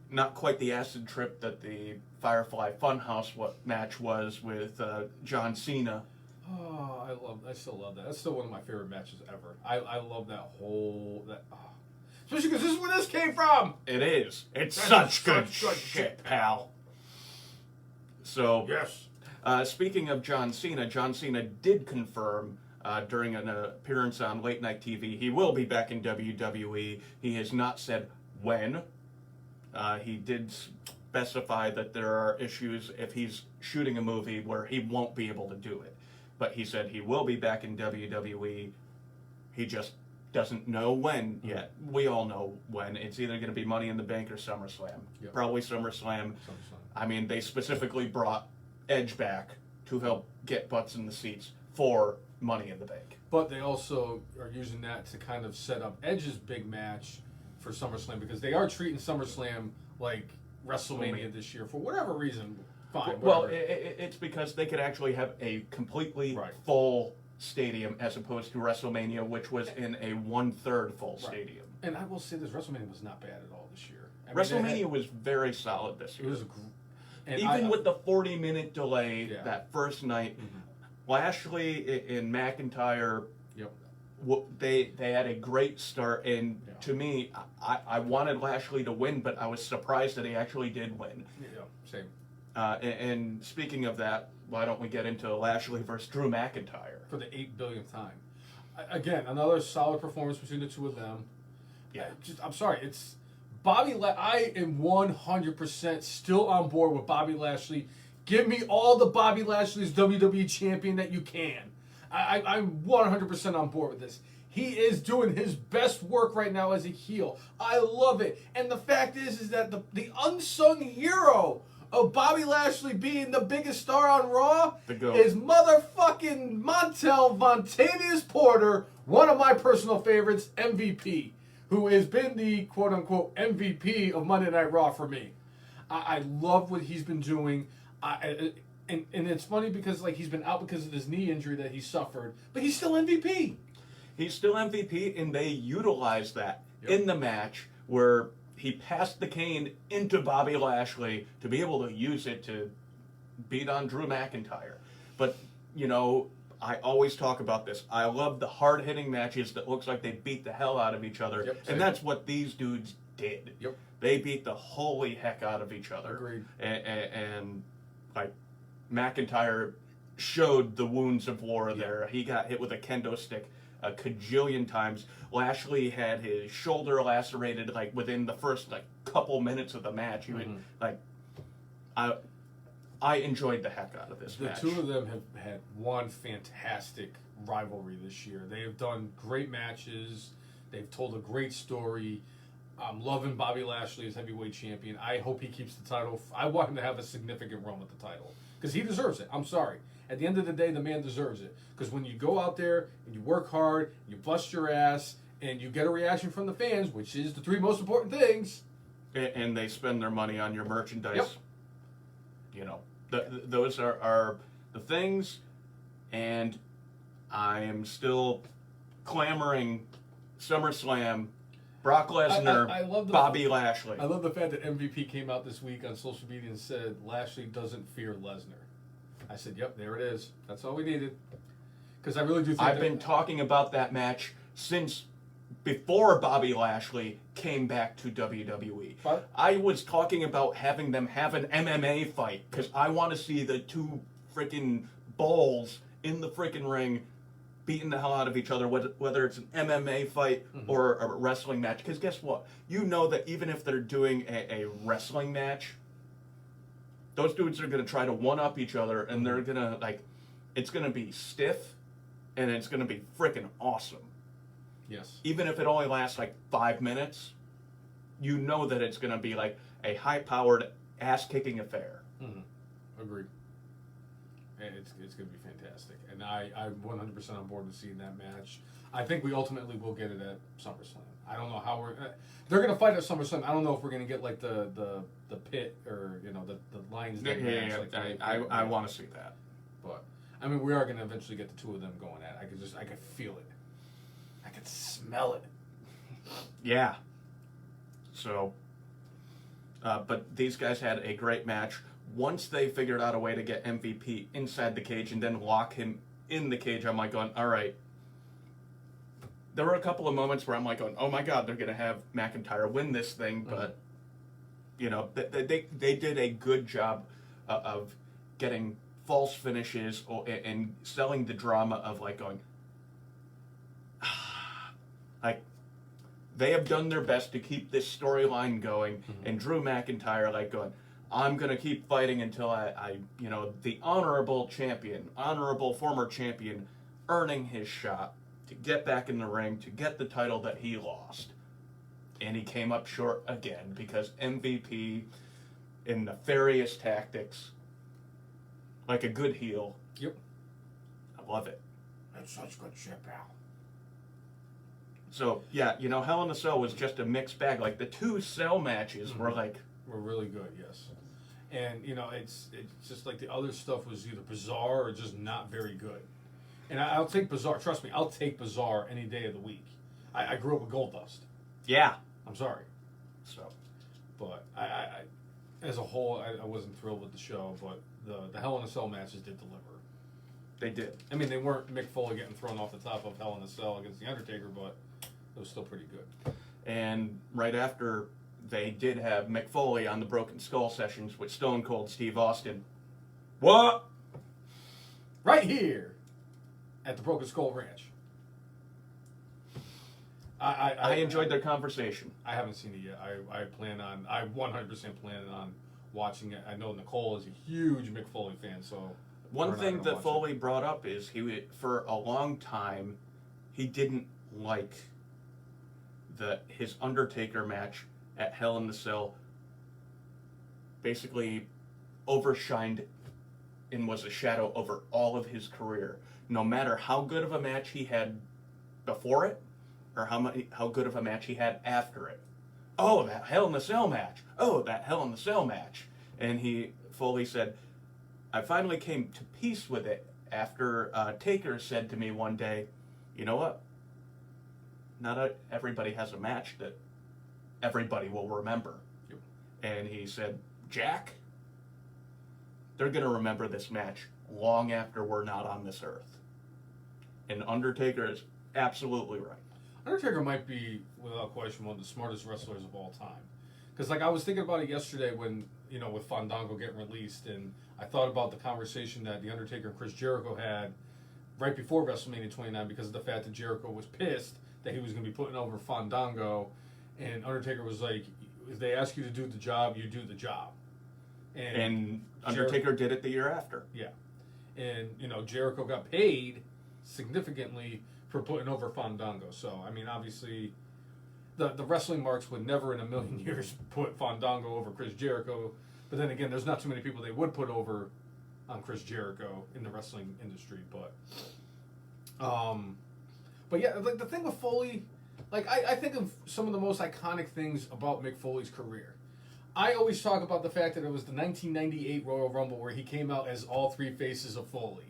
not quite the acid trip that the Firefly Funhouse match was with John Cena. Oh, I still love that. That's still one of my favorite matches ever. I love that whole... Especially because this is where this came from! It is. It's such good shit, pal. So... Yes. Speaking of John Cena did confirm during an appearance on late night TV he will be back in WWE. He has not said when. He did specify that there are issues if he's shooting a movie where he won't be able to do it. But he said he will be back in WWE. He just doesn't know when yet. We all know when. It's either going to be Money in the Bank or SummerSlam. Yep. Probably SummerSlam. I mean, they specifically brought Edge back to help get butts in the seats for Money in the Bank. But they also are using that to kind of set up Edge's big match for SummerSlam because they are treating SummerSlam like WrestleMania this year for whatever reason. Fine. Well, it's because they could actually have a completely full stadium as opposed to WrestleMania, which was in a 1/3 full stadium. And I will say this: WrestleMania was not bad at all this year. WrestleMania was very solid this year. It was. Even with the 40-minute delay that first night, Lashley and McIntyre, they had a great start. And to me, I wanted Lashley to win, but I was surprised that he actually did win. Yeah, same. And speaking of that, why don't we get into Lashley versus Drew McIntyre? For the 8 billionth time. Again, another solid performance between the two of them. Yeah. I'm sorry, it's... I am 100% still on board with Bobby Lashley. Give me all the Bobby Lashley's WWE champion that you can. I'm 100% on board with this. He is doing his best work right now as a heel. I love it. And the fact is that the unsung hero of Bobby Lashley being the biggest star on Raw is motherfucking Montel Vontavious Porter, one of my personal favorites, MVP. Who has been the quote-unquote MVP of Monday Night Raw for me. I love what he's been doing. And it's funny because he's been out because of his knee injury that he suffered, but he's still MVP. He's still MVP, and they utilized that in the match where he passed the cane into Bobby Lashley to be able to use it to beat on Drew McIntyre. But, I always talk about this. I love the hard-hitting matches that looks like they beat the hell out of each other. And that's what these dudes did. They beat the holy heck out of each other. Agreed. And McIntyre showed the wounds of war there. He got hit with a kendo stick a cajillion times. Lashley had his shoulder lacerated within the first couple minutes of the match. He would, I enjoyed the heck out of this match. The two of them have had one fantastic rivalry this year. They have done great matches. They've told a great story. I'm loving Bobby Lashley as heavyweight champion. I hope he keeps the title. I want him to have a significant run with the title because he deserves it. I'm sorry. At the end of the day, the man deserves it. Because when you go out there and you work hard, you bust your ass, and you get a reaction from the fans, which is the three most important things. And they spend their money on your merchandise. Those are the things, and I am still clamoring SummerSlam, Brock Lesnar, Bobby Lashley. I love the fact that MVP came out this week on social media and said Lashley doesn't fear Lesnar. I said, yep, there it is. That's all we needed. Because I really do think I've been talking about that match since before Bobby Lashley came back to WWE. But I was talking about having them have an MMA fight because I want to see the two freaking balls in the freaking ring beating the hell out of each other, whether it's an MMA fight or a wrestling match. Because guess what? You know that even if they're doing a wrestling match, those dudes are going to try to one-up each other, and they're going to, like, it's going to be stiff, and it's going to be freaking awesome. yes. Even if it only lasts, like, 5 minutes, you know that it's going to be, like, a high-powered, ass-kicking affair. Agreed. And it's going to be fantastic. And I'm 100% on board with seeing that match. I think we ultimately will get it at SummerSlam. I don't know how they're going to fight at SummerSlam. I don't know if we're going to get like the pit or the Lions Den match. I want to see that. But I mean, we are going to eventually get the two of them going at it. I could feel it. I could smell it. Yeah. So, but these guys had a great match. Once they figured out a way to get MVP inside the cage and then lock him in the cage, I'm like going, all right. There were a couple of moments where I'm like going, oh my God, they're going to have McIntyre win this thing. But, they did a good job of getting false finishes and selling the drama of like going, like, they have done their best to keep this storyline going. And Drew McIntyre like going, I'm going to keep fighting until I the honorable former champion, earning his shot to get back in the ring, to get the title that he lost. And he came up short again because MVP in nefarious tactics, like a good heel. Yep. I love it. That's such good shit, pal. So, yeah, Hell in a Cell was just a mixed bag. Like, the two cell matches were like... Were really good, yes. And, it's just like the other stuff was either bizarre or just not very good. And I'll take Bizarre. Trust me, I'll take Bizarre any day of the week. I grew up with Goldust. Yeah. I'm sorry. So, but I as a whole, I wasn't thrilled with the show. But the Hell in a Cell matches did deliver. they did. I mean, they weren't Mick Foley getting thrown off the top of Hell in a Cell against The Undertaker, but it was still pretty good. And right after, they did have Mick Foley on the Broken Skull sessions with Stone Cold Steve Austin. What? Right here at the Broken Skull Ranch. I enjoyed their conversation. I haven't seen it yet. I 100% plan on watching it. I know Nicole is a huge Mick Foley fan, so... One thing that Foley brought up is for a long time, he didn't like his Undertaker match at Hell in the Cell basically overshined and was a shadow over all of his career. No matter how good of a match he had before it, or how good of a match he had after it. Oh, that Hell in the Cell match. Oh, that Hell in the Cell match. And Foley said, I finally came to peace with it after Taker said to me one day, you know what? Not everybody has a match that everybody will remember. Yep. And he said, Jack, they're going to remember this match long after we're not on this earth. And Undertaker is absolutely right. Undertaker might be, without question, one of the smartest wrestlers of all time. Because, I was thinking about it yesterday when, with Fandango getting released, and I thought about the conversation that The Undertaker and Chris Jericho had right before WrestleMania 29 because of the fact that Jericho was pissed that he was going to be putting over Fandango, and Undertaker was like, if they ask you to do the job, you do the job. And Undertaker did it the year after. Yeah. And, Jericho got paid significantly for putting over Fandango. So, obviously, the wrestling marks would never in a million years put Fandango over Chris Jericho. But then again, there's not too many people they would put over on Chris Jericho in the wrestling industry. But yeah, the thing with Foley, I think of some of the most iconic things about Mick Foley's career. I always talk about the fact that it was the 1998 Royal Rumble where he came out as all three faces of Foley.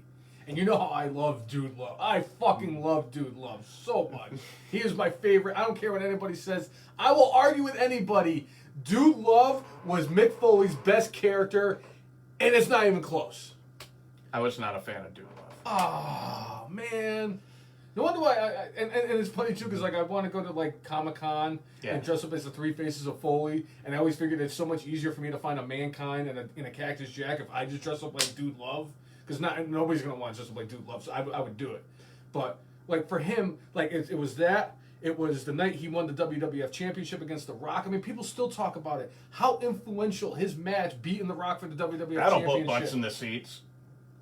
And you know how I love Dude Love. I fucking love Dude Love so much. He is my favorite. I don't care what anybody says. I will argue with anybody. Dude Love was Mick Foley's best character, and it's not even close. I was not a fan of Dude Love. Oh man. No wonder why. And it's funny too, because like I want to go to like Comic-Con and dress up as the Three Faces of Foley, and I always figured it's so much easier for me to find a Mankind in a Cactus Jack if I just dress up like Dude Love, because nobody's gonna want to dress up like Dude Love, so I would do it. But like for him, like it was that. It was the night he won the WWF Championship against The Rock. I mean, people still talk about it. How influential his match beating The Rock for the WWF That'll Championship. put butts in the seats.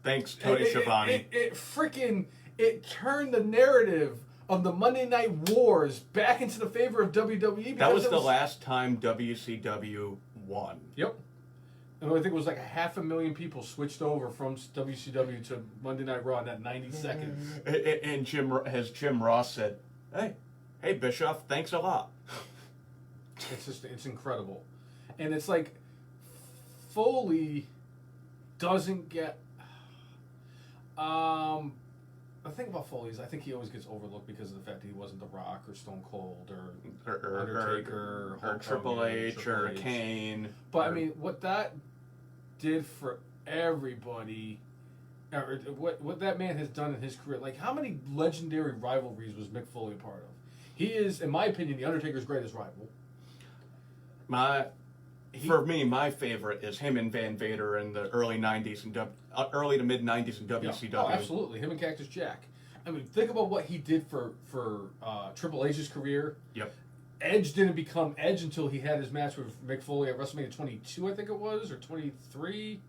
Thanks, Tony Schiavone. It turned the narrative of the Monday Night Wars back into the favor of WWE. That was the last time WCW won. Yep. And I think it was like 500,000 people switched over from WCW to Monday Night Raw in that 90 seconds. And Jim Ross said, Hey, Bischoff, thanks a lot. It's incredible. And it's like Foley doesn't get the thing about Foley is I think he always gets overlooked because of the fact that he wasn't The Rock or Stone Cold or Undertaker or Triple H or Kane. But I mean, what that did for everybody, or what that man has done in his career, like how many legendary rivalries was Mick Foley a part of? He is, in my opinion, the Undertaker's greatest rival. For me, my favorite is him and Van Vader in the early '90s and early to mid '90s in WCW. Yeah. Oh, absolutely, him and Cactus Jack. I mean, think about what he did for Triple H's career. Yep. Edge didn't become Edge until he had his match with Mick Foley at WrestleMania 22, I think it was, or 23.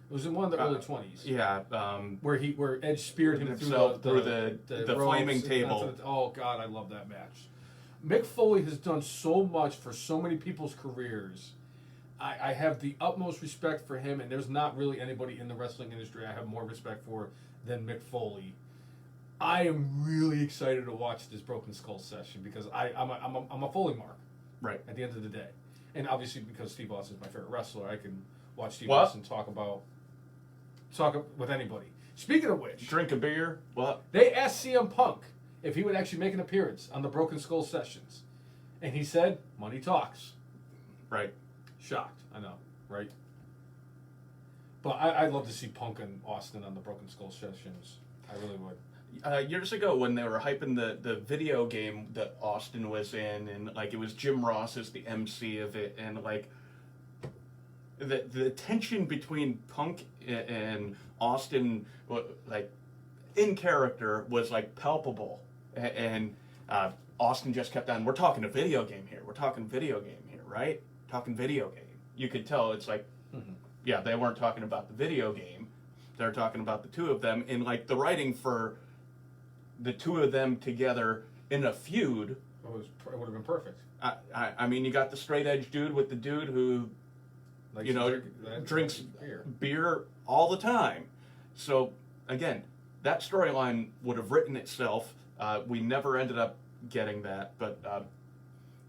It was in one of the early 20s. Yeah. Where Edge speared him through the flaming table. Oh God, I love that match. Mick Foley has done so much for so many people's careers. I have the utmost respect for him, and there's not really anybody in the wrestling industry I have more respect for than Mick Foley. I am really excited to watch this Broken Skull session because I'm a Foley mark. Right. At the end of the day, and obviously because Steve Austin's my favorite wrestler, I can watch Steve Austin talk with anybody. Speaking of which, drink a beer. What? They asked CM Punk if he would actually make an appearance on the Broken Skull sessions, and he said, "Money talks." Right. Shocked, I know, right? But I'd love to see Punk and Austin on the Broken Skull sessions. I really would. Years ago, when they were hyping the video game that Austin was in, and like it was Jim Ross as the MC of it, and like the tension between Punk and Austin, like in character, was like palpable, and Austin just kept on. We're talking a video game here. We're talking video game here, right? Talking video game. You could tell it's like, yeah, they weren't talking about the video game. They're talking about the two of them. And like the writing for the two of them together in a feud. It would have been perfect. I mean, you got the straight edge dude with the dude who, drinks beer all the time. So again, that storyline would have written itself. We never ended up getting that, but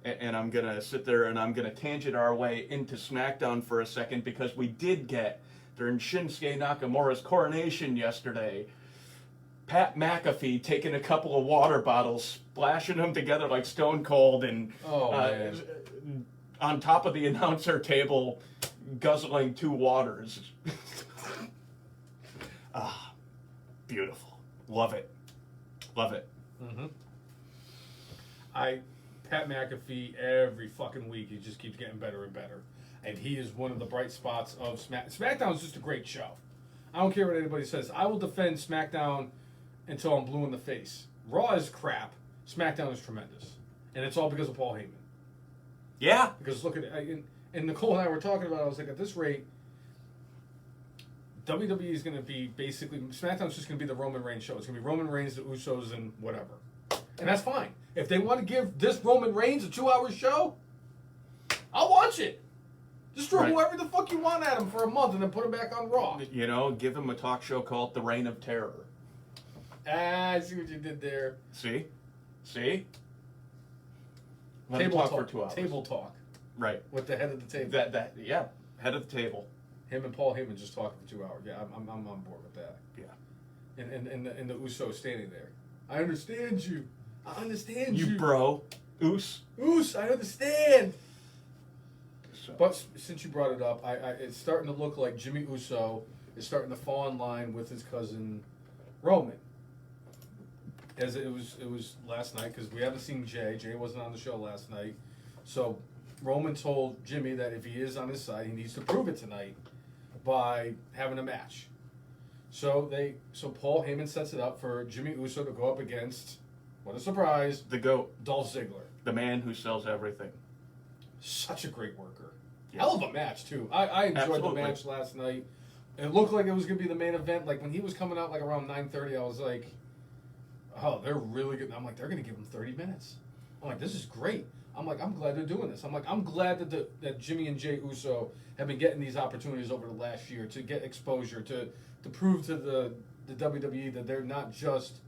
and I'm going to sit there and I'm going to tangent our way into SmackDown for a second because we did get, during Shinsuke Nakamura's coronation yesterday, Pat McAfee taking a couple of water bottles, splashing them together like Stone Cold, and on top of the announcer table, guzzling 2 waters. Beautiful. Love it. Love it. Mm-hmm. Pat McAfee, every fucking week, he just keeps getting better and better. And he is one of the bright spots of SmackDown is just a great show. I don't care what anybody says. I will defend SmackDown until I'm blue in the face. Raw is crap. SmackDown is tremendous. And it's all because of Paul Heyman. Yeah. Because look at it. And Nicole and I were talking about it. I was like, at this rate, WWE is going to be basically, SmackDown's just going to be the Roman Reigns show. It's going to be Roman Reigns, the Usos, and whatever. And that's fine. If they want to give this Roman Reigns a 2-hour show, I'll watch it. Just throw whoever the fuck you want at him for a month and then put him back on Raw. You know, give him a talk show called The Reign of Terror. I see what you did there. See? Let him talk for 2 hours. Table talk. Right. With the head of the table. Yeah, head of the table. Him and Paul Heyman just talking for 2 hours. Yeah, I'm on board with that. Yeah. And the Usos standing there. I understand you. I understand you. You bro. Oos, I understand. So. But since you brought it up, it's starting to look like Jimmy Uso is starting to fall in line with his cousin Roman. As it was last night, because we haven't seen Jay. Jay wasn't on the show last night. So Roman told Jimmy that if he is on his side, he needs to prove it tonight by having a match. So Paul Heyman sets it up for Jimmy Uso to go up against, what a surprise, The GOAT. Dolph Ziggler. The man who sells everything. Such a great worker. Yes. Hell of a match, too. I enjoyed Absolutely. the match last night. It looked like it was going to be the main event. Like, when he was coming out, like, around 9:30, I was like, oh, they're really good. I'm like, they're going to give him 30 minutes. I'm like, this is great. I'm like, I'm glad they're doing this. I'm like, I'm glad that Jimmy and Jay Uso have been getting these opportunities over the last year to get exposure, to prove to the WWE that they're not just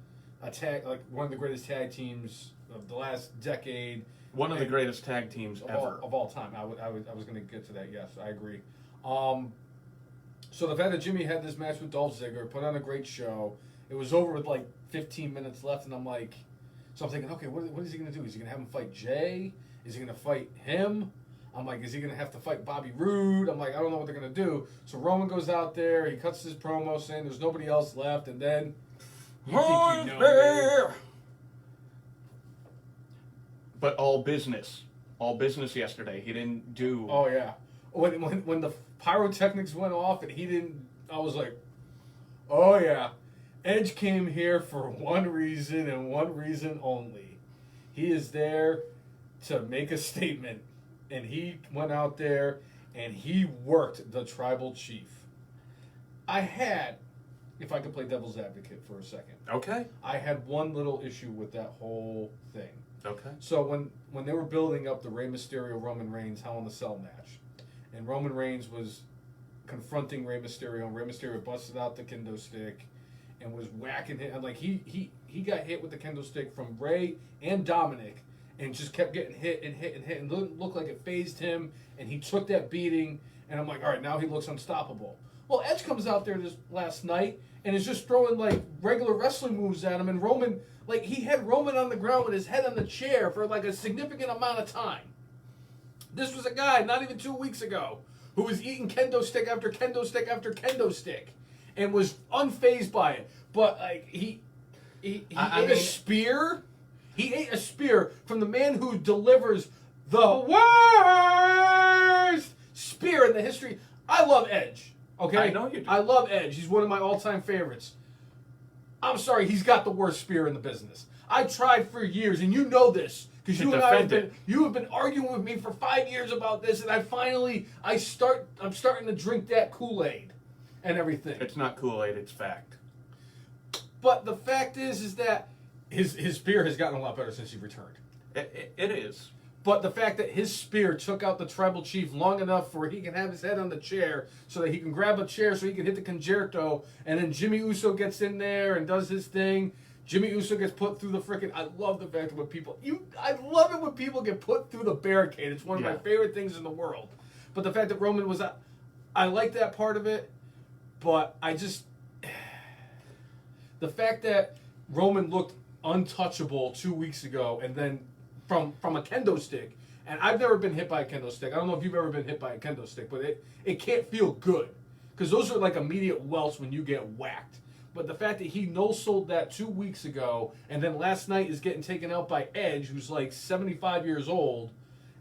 a tag, like one of the greatest tag teams of the last decade. One of the greatest tag teams ever. Of all time. I was going to get to that. Yes, I agree. So the fact that Jimmy had this match with Dolph Ziggler, put on a great show. It was over with like 15 minutes left, and I'm like, so I'm thinking, okay, what is he going to do? Is he going to have him fight Jay? Is he going to fight him? I'm like, is he going to have to fight Bobby Roode? I'm like, I don't know what they're going to do. So Roman goes out there, he cuts his promo saying there's nobody else left, and then you think you know me. But all business yesterday. He didn't do. Oh yeah, when the pyrotechnics went off and he didn't, I was like, oh yeah, Edge came here for one reason and one reason only. He is there to make a statement, and he went out there and he worked the tribal chief. If I could play devil's advocate for a second, Okay. I had one little issue with that whole thing. Okay. So when they were building up the Rey Mysterio Roman Reigns Hell in a Cell match, and Roman Reigns was confronting Rey Mysterio, and Rey Mysterio busted out the kendo stick and was whacking him, and like he got hit with the kendo stick from Rey and Dominic, and just kept getting hit and hit and hit, and didn't look like it phased him, and he took that beating, and I'm like, all right, now he looks unstoppable. Well, Edge comes out there this last night and is just throwing like regular wrestling moves at him, and Roman. Like, he had Roman on the ground with his head on the chair for, like, a significant amount of time. This was a guy, not even 2 weeks ago, who was eating kendo stick after kendo stick after kendo stick and was unfazed by it. But, like, he ate a spear. He ate a spear from the man who delivers the worst spear in the history. I love Edge, okay? I know you do. I love Edge. He's one of my all-time favorites. I'm sorry, he's got the worst spear in the business. I tried for years, and you know this, because you and I have been arguing with me for 5 years about this, and I'm starting to drink that Kool-Aid and everything. It's not Kool-Aid, it's fact. But the fact is that his spear has gotten a lot better since he returned. It is. But the fact that his spear took out the tribal chief long enough where he can have his head on the chair so that he can grab a chair so he can hit the concerto, and then Jimmy Uso gets in there and does his thing. Jimmy Uso gets put through the frickin'... I love the fact that I love it when people get put through the barricade. It's one of my favorite things in the world. But the fact that Roman was... I like that part of it, but I just... The fact that Roman looked untouchable 2 weeks ago, and then... From a kendo stick, and I've never been hit by a kendo stick. I don't know if you've ever been hit by a kendo stick, but it can't feel good, because those are like immediate welts when you get whacked. But the fact that he no-sold that 2 weeks ago, and then last night is getting taken out by Edge, who's like 75 years old,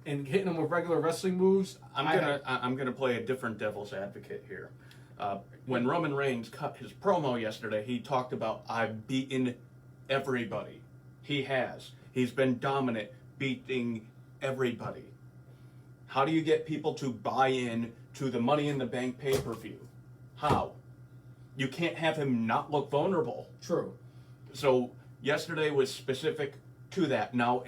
and hitting him with regular wrestling moves. I'm gonna play a different devil's advocate here. When Roman Reigns cut his promo yesterday, he talked about, I've beaten everybody. He has. He's been dominant, beating everybody. How do you get people to buy in to the Money in the Bank pay-per-view? How? You can't have him not look vulnerable. True. So yesterday was specific to that. Now,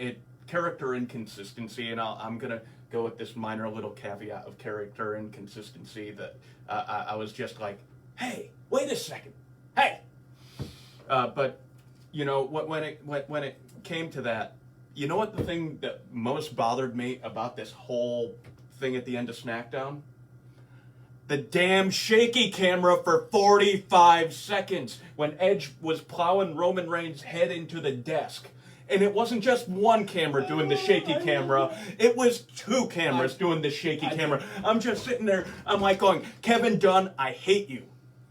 character inconsistency, and I'm going to go with this minor little caveat of character inconsistency that I was just like, hey, wait a second. Hey! But, you know, when it came to that, you know what the thing that most bothered me about this whole thing at the end of SmackDown? The damn shaky camera for 45 seconds when Edge was plowing Roman Reigns' head into the desk. And it wasn't just one camera doing the shaky camera. It was two cameras doing the shaky camera. I'm just sitting there, I'm like going, Kevin Dunn, I hate you.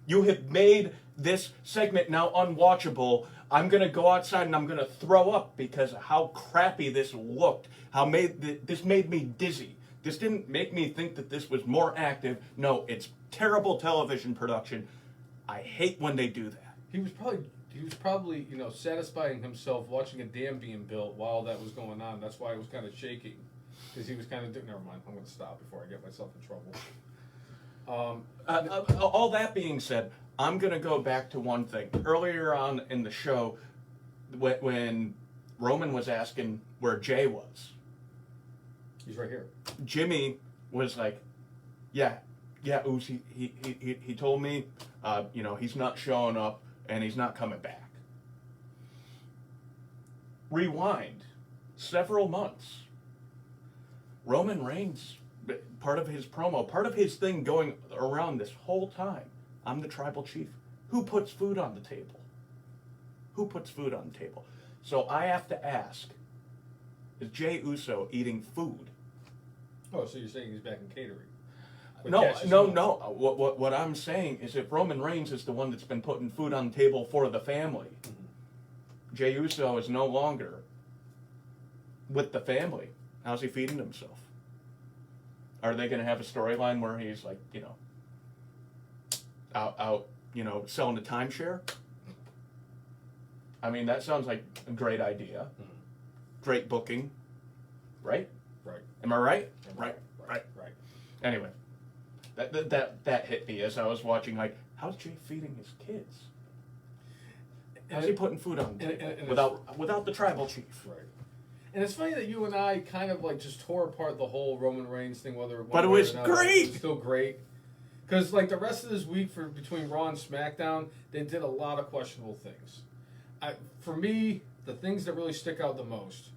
You have made this segment now unwatchable. I'm going to go outside and I'm going to throw up because of how crappy this looked. This made me dizzy. This didn't make me think that this was more active. No, it's terrible television production. I hate when they do that. He was probably, satisfying himself watching a dam being built while that was going on. That's why it was kind of shaking, because he was kind of. Never mind. I'm going to stop before I get myself in trouble. All that being said, I'm going to go back to one thing. Earlier on in the show, when Roman was asking where Jay was, he's right here. Jimmy was like, "Yeah, Oos, he told me, he's not showing up and he's not coming back." Rewind several months. Roman Reigns, part of his promo, part of his thing going around this whole time, I'm the tribal chief. Who puts food on the table? Who puts food on the table? So I have to ask, is Jey Uso eating food? Oh, so you're saying he's back in catering? No. What I'm saying is if Roman Reigns is the one that's been putting food on the table for the family, Jey Uso is no longer with the family. How's he feeding himself? Are they going to have a storyline where he's like, out, selling a timeshare? I mean, that sounds like a great idea. Great booking, right? Right. Am I right? Right. Anyway, that hit me as I was watching. Like, how's Jay feeding his kids? How's he putting food on the table without the tribal chief? Right. And it's funny that you and I kind of like just tore apart the whole Roman Reigns thing, But it was great. It was still great. Because like the rest of this week between Raw and SmackDown, they did a lot of questionable things. For me, the things that really stick out the most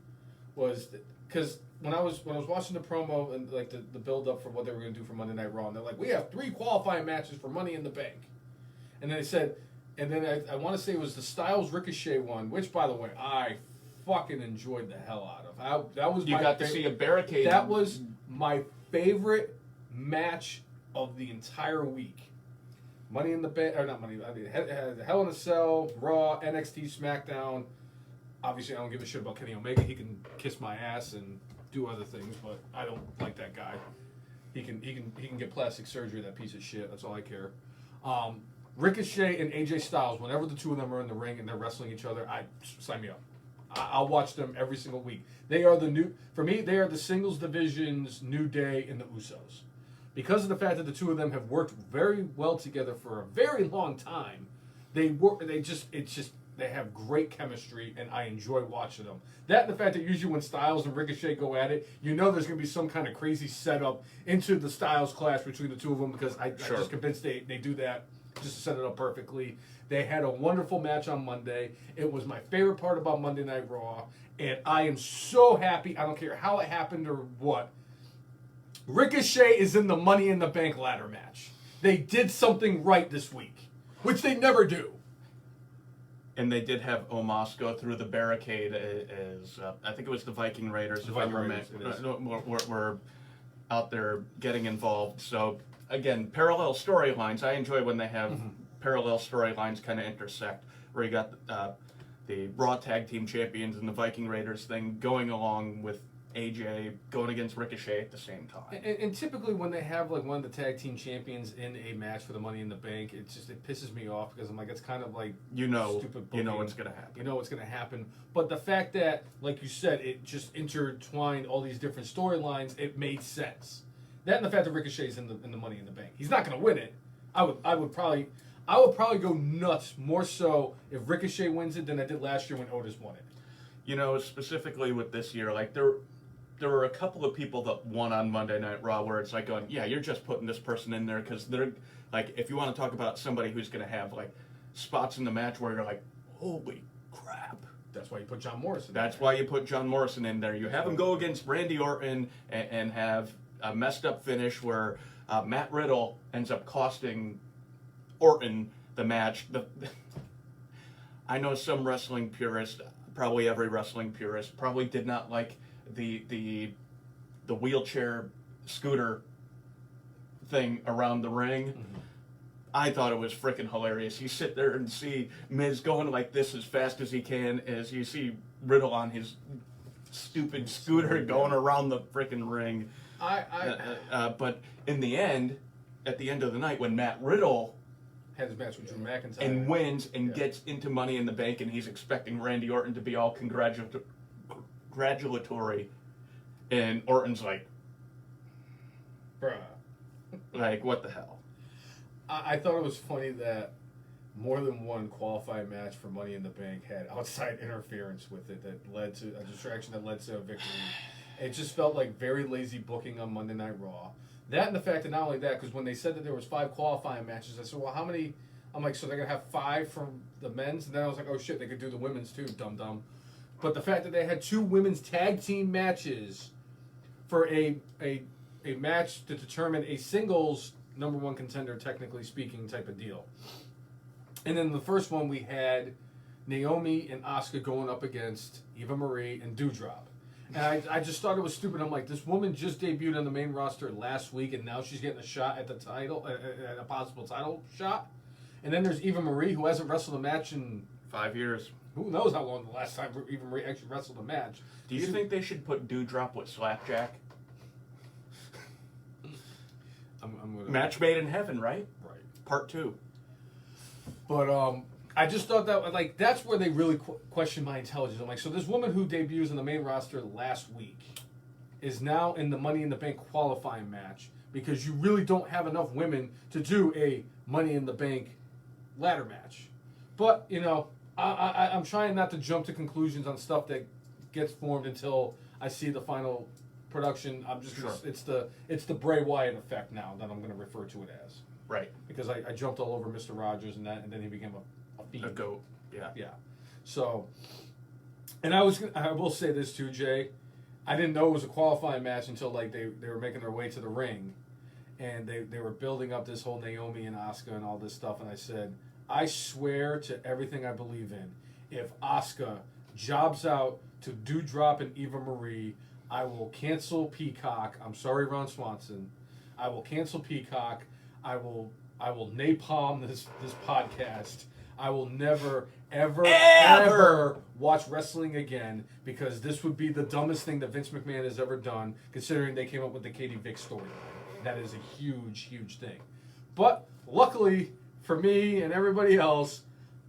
was because when I was watching the promo and like the build up for what they were going to do for Monday Night Raw, and they're like, we have 3 qualifying matches for Money in the Bank, and then they said, and then I want to say it was the Styles Ricochet one, which by the way I fucking enjoyed the hell out of. That was you got to see a barricade. That was my favorite match of the entire week. Money in the Bank, or not Money, I mean, Hell in a Cell, Raw, NXT, SmackDown. Obviously, I don't give a shit about Kenny Omega. He can kiss my ass and do other things, but I don't like that guy. He can get plastic surgery. That piece of shit. That's all I care. Ricochet and AJ Styles. Whenever the two of them are in the ring and they're wrestling each other, sign me up. I'll watch them every single week. They are for me, they are the singles division's New Day and the Usos. Because of the fact that the two of them have worked very well together for a very long time, they have great chemistry, and I enjoy watching them. That and the fact that usually when Styles and Ricochet go at it, there's going to be some kind of crazy setup into the Styles clash between the two of them, because I'm just convinced they do that just to set it up perfectly. They had a wonderful match on Monday. It was my favorite part about Monday Night Raw, and I am so happy. I don't care how it happened or what. Ricochet is in the Money in the Bank ladder match. They did something right this week, which they never do. And they did have Omos go through the barricade as I think it was the Viking Raiders. Were out there getting involved. So again, parallel storylines. I enjoy when they have parallel storylines kind of intersect, where you got the Raw Tag Team Champions and the Viking Raiders thing going along with AJ going against Ricochet at the same time. And typically when they have like one of the tag team champions in a match for the Money in the Bank, it pisses me off, because I'm like, it's kind of like stupid booking. You know what's going to happen. You know what's going to happen. But the fact that, like you said, it just intertwined all these different storylines, it made sense. That and the fact that Ricochet's in the Money in the Bank. He's not going to win it. I would probably go nuts more so if Ricochet wins it than I did last year when Otis won it. Specifically with this year, like there were a couple of people that won on Monday Night Raw where it's like going, yeah, you're just putting this person in there because they're like, if you want to talk about somebody who's going to have like spots in the match where you're like, holy crap. That's why you put John Morrison. That's why you put John Morrison in there. You have him go against Randy Orton and have a messed up finish where Matt Riddle ends up costing Orton the match. I know some wrestling purists, probably every wrestling purist, probably did not like the wheelchair scooter thing around the ring. I thought it was freaking hilarious. You sit there and see Miz going like this as fast as he can, as you see Riddle on his stupid scooter going around the freaking ring. But in the end, at the end of the night, when Matt Riddle had his match with Drew McIntyre and wins and gets into Money in the Bank, and he's expecting Randy Orton to be all congratulatory, and Orton's like, bruh. Like, what the hell? I thought it was funny that more than one qualifying match for Money in the Bank had outside interference with it that led to a distraction that led to a victory. It just felt like very lazy booking on Monday Night Raw. That and the fact that not only that, because when they said that there was 5 qualifying matches, I said, well, how many? I'm like, so they're going to have 5 from the men's? And then I was like, oh, shit, they could do the women's too, dum-dum. But the fact that they had 2 women's tag team matches for a match to determine a singles number 1 contender, technically speaking, type of deal. And then the first one, we had Naomi and Asuka going up against Eva Marie and Doudrop. And I just thought it was stupid. I'm like, this woman just debuted on the main roster last week, and now she's getting a shot at the title, at a possible title shot. And then there's Eva Marie, who hasn't wrestled a match in 5 years. Who knows how long the last time Eva Marie actually wrestled a match. Do you think they should put Doudrop with Slapjack? I'm gonna, Match made in heaven, right? Right. Part 2. But I just thought that, like, that's where they really question my intelligence. I'm like, so this woman who debuts in the main roster last week is now in the Money in the Bank qualifying match because you really don't have enough women to do a Money in the Bank ladder match. But, you know, I'm trying not to jump to conclusions on stuff that gets formed until I see the final production. I'm just it's the Bray Wyatt effect now that I'm going to refer to it as. Right. Because I jumped all over Mr. Rogers and then he became a fiend. A goat. Yeah. Yeah. So, and I will say this too, Jay. I didn't know it was a qualifying match until like they were making their way to the ring, and they were building up this whole Naomi and Asuka and all this stuff. And I said, I swear to everything I believe in, if Asuka jobs out to Doudrop and Eva Marie, I will cancel Peacock. I'm sorry, Ron Swanson. I will cancel Peacock. I will napalm this podcast. I will never, ever watch wrestling again because this would be the dumbest thing that Vince McMahon has ever done, considering they came up with the Katie Vick story. That is a huge, huge thing. But luckily for me and everybody else,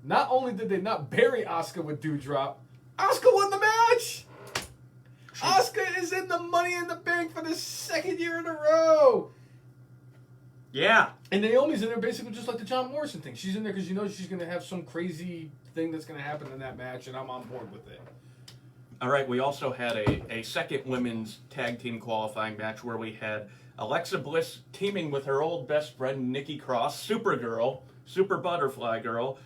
not only did they not bury Asuka with Doudrop, Asuka won the match! Asuka is in the Money in the Bank for the 2nd year in a row! Yeah. And Naomi's in there basically just like the John Morrison thing. She's in there because you know she's going to have some crazy thing that's going to happen in that match, and I'm on board with it. All right, we also had a second women's tag team qualifying match where we had Alexa Bliss teaming with her old best friend Nikki Cross, Supergirl, Super Butterfly Girl,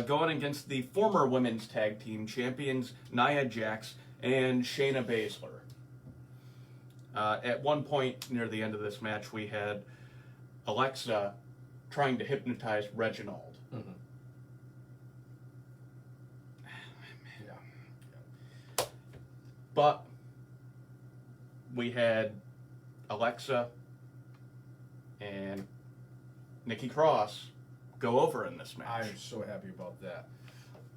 going against the former women's tag team champions Nia Jax and Shayna Baszler. At one point near the end of this match, we had Alexa trying to hypnotize Reginald. Mm-hmm. Yeah. But we had Alexa and Nikki Cross go over in this match. I'm so happy about that.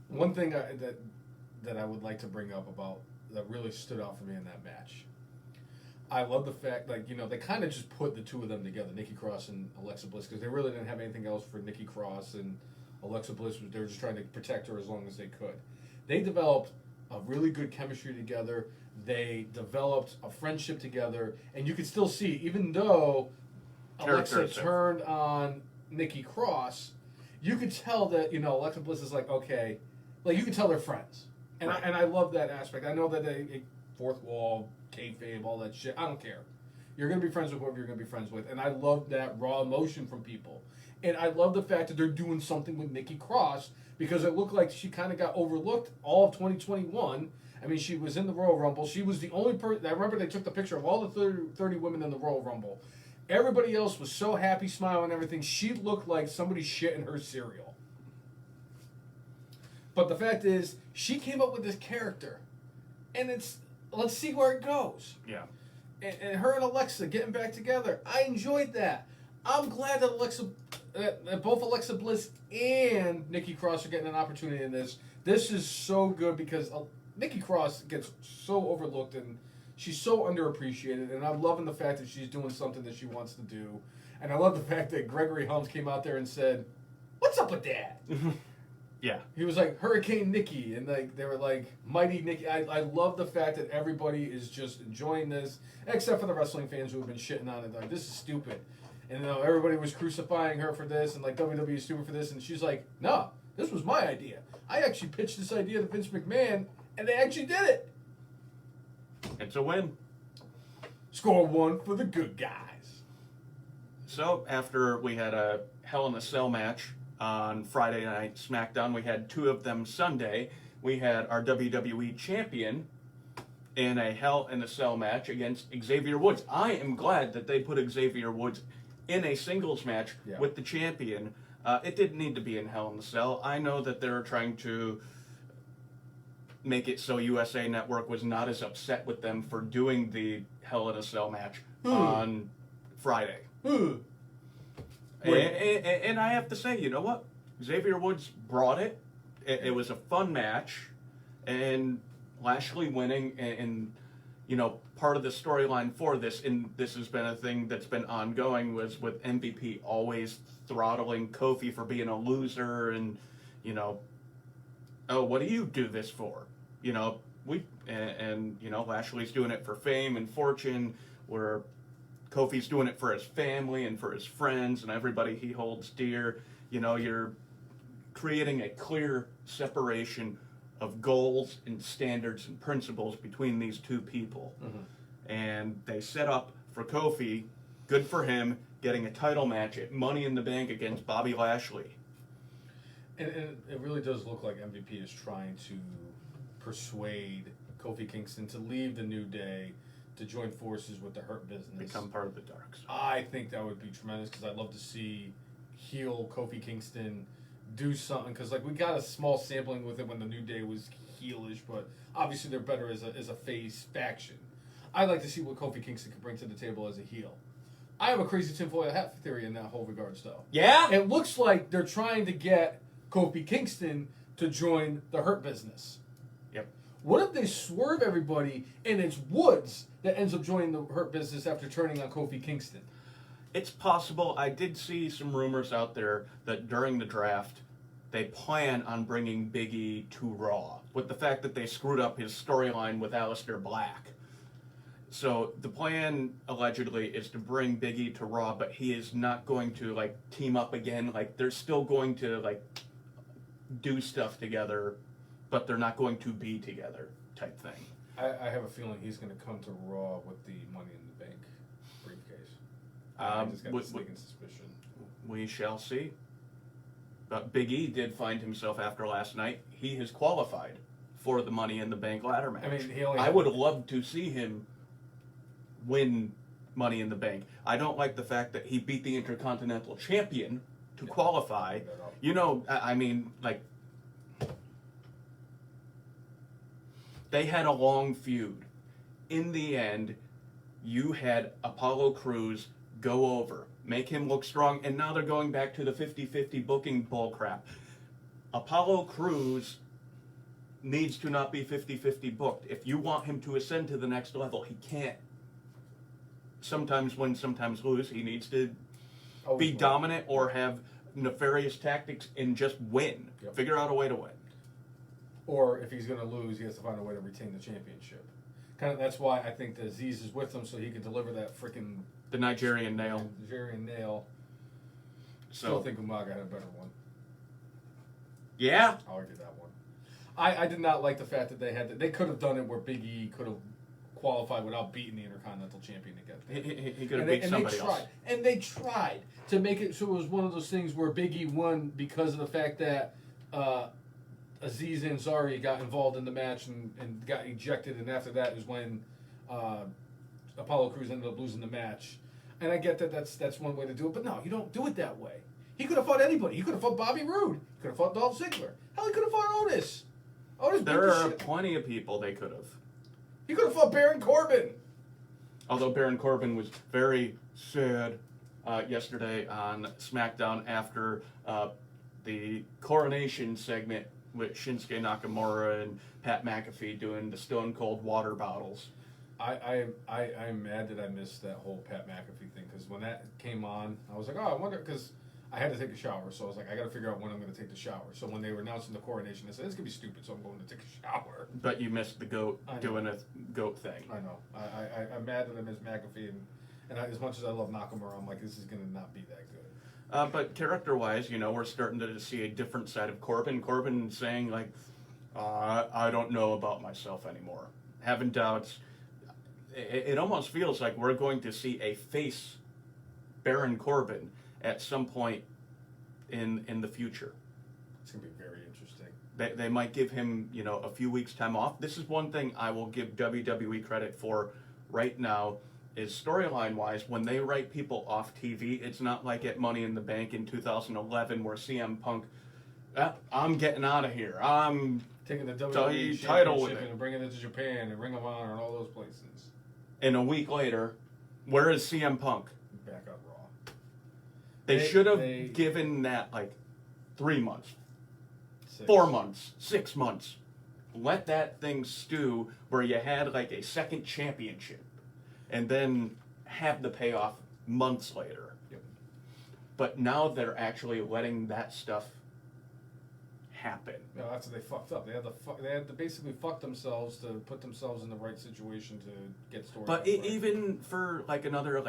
One thing that I would like to bring up about that really stood out for me in that match. I love the fact, like, you know, they kind of just put the two of them together, Nikki Cross and Alexa Bliss, because they really didn't have anything else for Nikki Cross, and Alexa Bliss, they were just trying to protect her as long as they could. They developed a really good chemistry together. They developed a friendship together, and you could still see, even though Alexa turned on Nikki Cross, you could tell that, you know, Alexa Bliss is like, okay, like, you can tell they're friends. And, right. I love that aspect. I know that they fourth wall, kayfabe, all that shit. I don't care. You're going to be friends with whoever you're going to be friends with. And I love that raw emotion from people. And I love the fact that they're doing something with Nikki Cross because it looked like she kind of got overlooked all of 2021. I mean, she was in the Royal Rumble. She was the only person. I remember they took the picture of all the 30 women in the Royal Rumble. Everybody else was so happy, smiling, and everything. She looked like somebody shit in her cereal. But the fact is, she came up with this character. And let's see where it goes. Yeah. And her and Alexa getting back together. I enjoyed that. I'm glad that Alexa both Alexa Bliss and Nikki Cross are getting an opportunity in this. This is so good because Nikki Cross gets so overlooked and she's so underappreciated. And I'm loving the fact that she's doing something that she wants to do. And I love the fact that Gregory Helms came out there and said, "What's up with that?" Yeah. He was like Hurricane Nikki, and like they were like Mighty Nikki. I love the fact that everybody is just enjoying this, except for the wrestling fans who have been shitting on it. Like, this is stupid. And everybody was crucifying her for this, and like WWE is stupid for this. And she's like, "No, this was my idea. I actually pitched this idea to Vince McMahon, and they actually did it." It's a win. Score 1 for the good guys. So, after we had a Hell in a Cell match on Friday Night SmackDown, we had 2 of them Sunday. We had our WWE Champion in a Hell in a Cell match against Xavier Woods. I am glad that they put Xavier Woods in a singles match with the champion. It didn't need to be in Hell in a Cell. I know that they're trying to make it so USA Network was not as upset with them for doing the Hell in a Cell match on Friday. And I have to say, you know what? Xavier Woods brought it. It was a fun match. And Lashley winning and you know, part of the storyline for this, and this has been a thing that's been ongoing, was with MVP always throttling Kofi for being a loser and, you know, oh, what do you do this for? You know, you know, Lashley's doing it for fame and fortune, where Kofi's doing it for his family and for his friends and everybody he holds dear. You know, you're creating a clear separation of goals and standards and principles between these two people. And they set up for Kofi, good for him, getting a title match at Money in the Bank against Bobby Lashley. And it really does look like MVP is trying to persuade Kofi Kingston to leave the New Day, to join forces with the Hurt Business. Become part of the Dark Side. I think that would be tremendous, because I'd love to see heel Kofi Kingston do something, because like we got a small sampling with it when the New Day was heelish, but obviously they're better as a face faction. I'd like to see what Kofi Kingston can bring to the table as a heel. I have a crazy tinfoil hat theory in that whole regards, though. Yeah? It looks like they're trying to get Kofi Kingston to join the Hurt Business. Yep. What if they swerve everybody and it's Woods that ends up joining the Hurt Business after turning on Kofi Kingston? It's possible. I did see some rumors out there that during the draft, they plan on bringing Big E to Raw, with the fact that they screwed up his storyline with Aleister Black. So the plan, allegedly, is to bring Big E to Raw, but he is not going to, like, team up again. Like, they're still going to, like, do stuff together, but they're not going to be together type thing. I have a feeling he's going to come to Raw with the Money in the Bank briefcase. I just got a sneaking suspicion. We shall see. But Big E did find himself after last night. He has qualified for the Money in the Bank ladder match. I mean, I would have loved to see him win Money in the Bank. I don't like the fact that he beat the Intercontinental Champion to qualify. You know, I mean, like, they had a long feud. In the end, you had Apollo Crews go over, make him look strong, and now they're going back to the 50-50 booking bullcrap. Apollo Crews needs to not be 50-50 booked. If you want him to ascend to the next level, he can't sometimes win, sometimes lose. He needs to be dominant or have nefarious tactics and just win. Yep. Figure out a way to win. Or if he's going to lose, he has to find a way to retain the championship. Kind of, that's why I think that Aziz is with him, so he can deliver that freaking The Nigerian nail. Nigerian nail. So Still think Umaga had a better one. yeah, I'll argue that one. I did not like the fact that they could have done it where Big E could have qualified without beating the Intercontinental Champion to get there. he could have beat somebody else. And they tried to make it so it was one of those things where Big E won because of the fact that Aziz Ansari got involved in the match and got ejected, and after that is when Apollo Crews ended up losing the match. And I get that that's one way to do it, but no, you don't do it that way. He could have fought anybody. He could have fought Bobby Roode. He could have fought Dolph Ziggler. Hell, he could have fought Otis. Otis beat There the are shit. plenty of people they could have. He could have fought Baron Corbin. Although Baron Corbin was very sad yesterday on SmackDown after the coronation segment with Shinsuke Nakamura and Pat McAfee doing the Stone Cold water bottles. I'm mad that I missed that whole Pat McAfee thing, because when that came on, I was like, oh, I wonder, because I had to take a shower, so I was like, I got to figure out when I'm going to take the shower. So when they were announcing the coronation, I said, it's going to be stupid, so I'm going to take a shower. But you missed the goat doing a goat thing. I know. I'm mad that I missed McAfee, and as much as I love Nakamura, I'm like, this is going to not be that good. But character-wise, we're starting to see a different side of Corbin. Corbin saying, like, I don't know about myself anymore. Having doubts. It almost feels like we're going to see a face Baron Corbin at some point in the future. It's going to be very interesting. They might give him, a few weeks' time off. This is one thing I will give WWE credit for right now, is storyline-wise, when they write people off TV, it's not like at Money in the Bank in 2011 where CM Punk, I'm getting out of here. I'm taking the WWE WWE title with championship it. and bringing it to Japan and Ring of Honor and all those places. And a week later, where is CM Punk? Back up Raw. They should have given that like 3 months, 4 months, 6 months. Let that thing stew where you had like a second championship and then have the payoff months later. Yep. But now they're actually letting that stuff happen. No, that's what they fucked up. They had to basically fuck themselves to put themselves in the right situation to get stories. But even for like another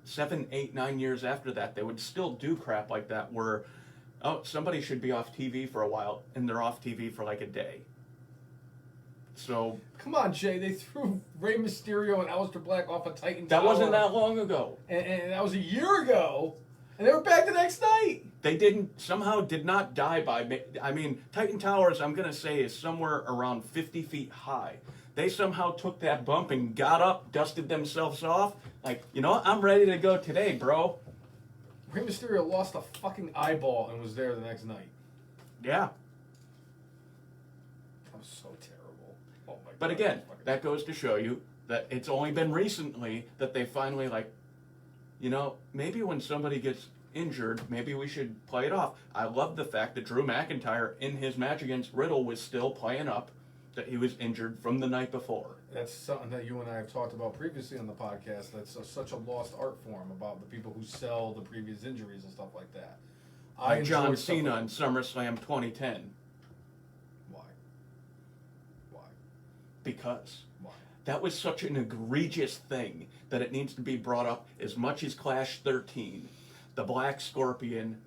7, 8, 9 years after that, they would still do crap like that where, somebody should be off TV for a while, and they're off TV for like a day. So come on, Jay. They threw Rey Mysterio and Aleister Black off a Titan that Tower. wasn't that long ago. And that was a year ago. And they were back the next night. They did not die by, Titan Towers, I'm going to say, is somewhere around 50 feet high. They somehow took that bump and got up, dusted themselves off. Like, I'm ready to go today, bro. Rey Mysterio lost a fucking eyeball and was there the next night. Yeah. That was so terrible. Oh my God. But again, that goes to show you that it's only been recently that they finally, maybe when somebody gets injured, maybe we should play it off. I love the fact that Drew McIntyre, in his match against Riddle, was still playing up that he was injured from the night before. That's something that you and I have talked about previously on the podcast. That's such a lost art form about the people who sell the previous injuries and stuff like that. Like John Cena in SummerSlam 2010. Why? Because. Why? That was such an egregious thing that it needs to be brought up as much as Clash 13, the Black Scorpion,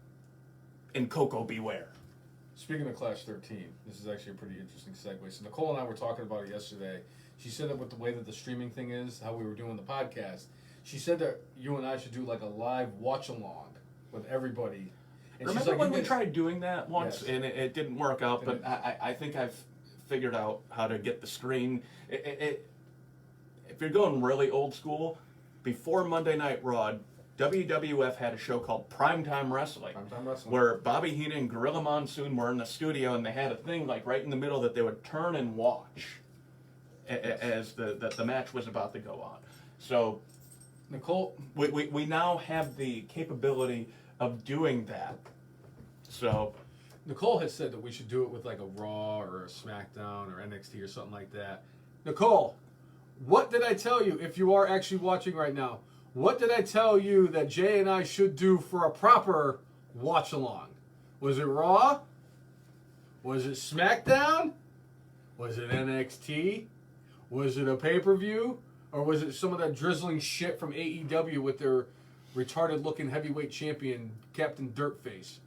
and Coco Beware. Speaking of Clash 13, this is actually a pretty interesting segue. So Nicole and I were talking about it yesterday. She said that with the way that the streaming thing is, how we were doing the podcast, she said that you and I should do like a live watch-along with everybody. And Remember she's like, when we tried doing that once, Yes. and it didn't work out, but I think I've figured out how to get the screen. If you're going really old school, before Monday Night Raw, WWF had a show called Primetime Wrestling, where Bobby Heenan and Gorilla Monsoon were in the studio, and they had a thing like right in the middle that they would turn and watch as the match was about to go on. So Nicole, we now have the capability of doing that. So Nicole has said that we should do it with like a Raw or a SmackDown or NXT or something like that. Nicole, what did I tell you, if you are actually watching right now, what did I tell you that Jay and I should do for a proper watch-along? Was it Raw? Was it SmackDown? Was it NXT? Was it a pay-per-view? Or was it some of that drizzling shit from AEW with their retarded-looking heavyweight champion, Captain Dirtface?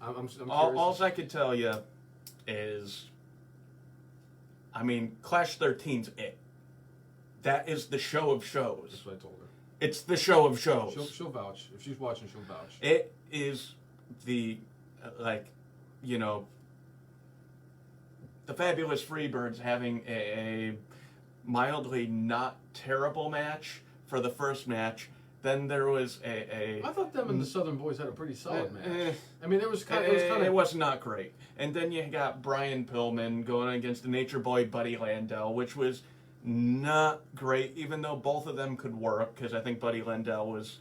I'm curious. all I could tell you is, Clash 13's it. That is the show of shows. That's what I told her. It's the show of shows. She'll vouch. If she's watching, she'll vouch. It is the, the Fabulous Freebirds having a mildly not terrible match for the first match. Then there was I thought them and the Southern Boys had a pretty solid match. It was not great. And then you got Brian Pillman going against the Nature Boy Buddy Landel, which was not great, even though both of them could work, because I think Buddy Landell was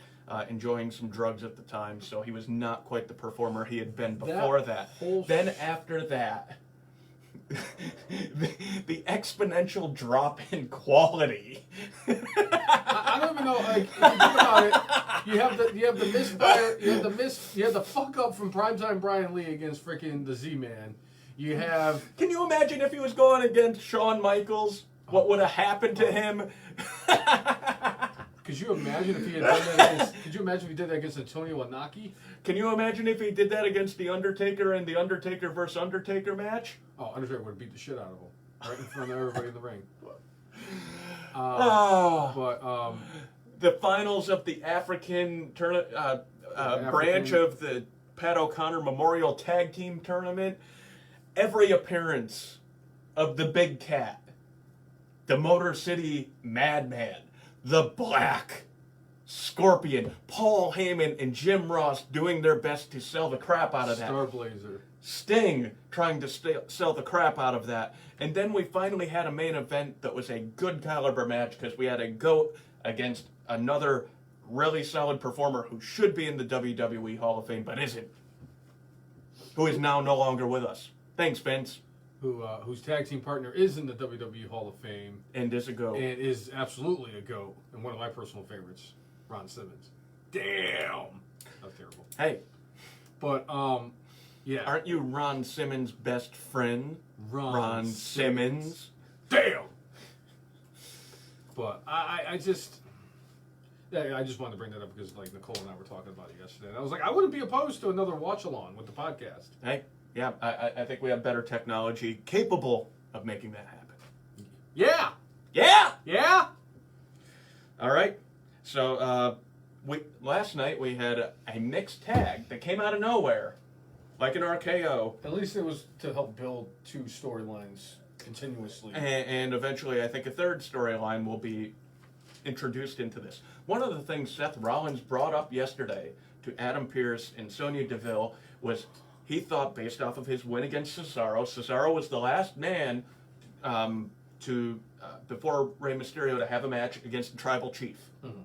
enjoying some drugs at the time, so he was not quite the performer he had been before that. Then after that, the exponential drop in quality. I don't even know. Like, if you think about it, you have the misfire, you have the fuck up from Primetime Brian Lee against freaking the Z-Man. You have. Can you imagine if he was going against Shawn Michaels? What would have happened to him? Could you imagine if he had done that against? Could you imagine if he did that against Antonio Inaki? Can you imagine if he did that against The Undertaker in the Undertaker versus Undertaker match? Oh, Undertaker would have beat the shit out of him right in front of everybody in the ring. The finals of the African branch of the Pat O'Connor Memorial Tag Team Tournament. Every appearance of the Big Cat, the Motor City Madman, the Black Scorpion, Paul Heyman, and Jim Ross doing their best to sell the crap out of that. Starblazer. Sting trying to sell the crap out of that. And then we finally had a main event that was a good caliber match because we had a GOAT against another really solid performer who should be in the WWE Hall of Fame but isn't. Who is now no longer with us. Thanks, Vince. Whose tag team partner is in the WWE Hall of Fame. And is a GOAT. And is absolutely a GOAT. And one of my personal favorites, Ron Simmons. Damn! That's terrible. Hey. But, yeah. Aren't you Ron Simmons' best friend? Ron Simmons. Damn! But I just wanted to bring that up because like Nicole and I were talking about it yesterday. And I was like, I wouldn't be opposed to another watch along with the podcast. Hey, yeah, I think we have better technology capable of making that happen. Yeah! Yeah! Yeah! All right. So last night we had a mixed tag that came out of nowhere, like an RKO. At least it was to help build two storylines continuously. And eventually I think a third storyline will be introduced into this. One of the things Seth Rollins brought up yesterday to Adam Pearce and Sonya Deville was he thought, based off of his win against Cesaro was the last man before Rey Mysterio to have a match against the Tribal Chief. Mm-hmm.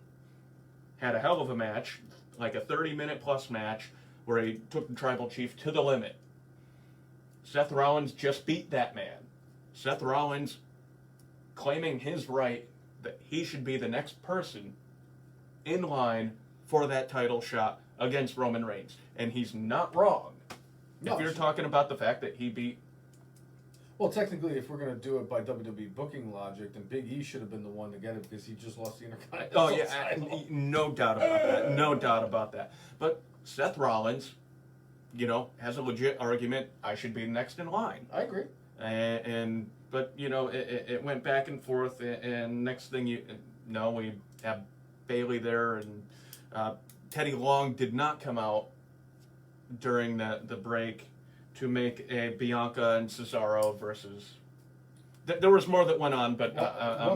Had a hell of a match, like a 30-minute plus match, where he took the Tribal Chief to the limit. Seth Rollins just beat that man. Seth Rollins claiming his right that he should be the next person in line for that title shot against Roman Reigns. And he's not wrong. No, if you're talking about the fact that he beat... Well, technically, if we're going to do it by WWE booking logic, then Big E should have been the one to get it because he just lost the Intercontinental Oh, yeah, title. no doubt about that. No doubt about that. But Seth Rollins, has a legit argument, I should be next in line. I agree. But it went back and forth, and next thing we have Bayley there, and Teddy Long did not come out during the break to make a Bianca and Cesaro versus. There was more that went on, but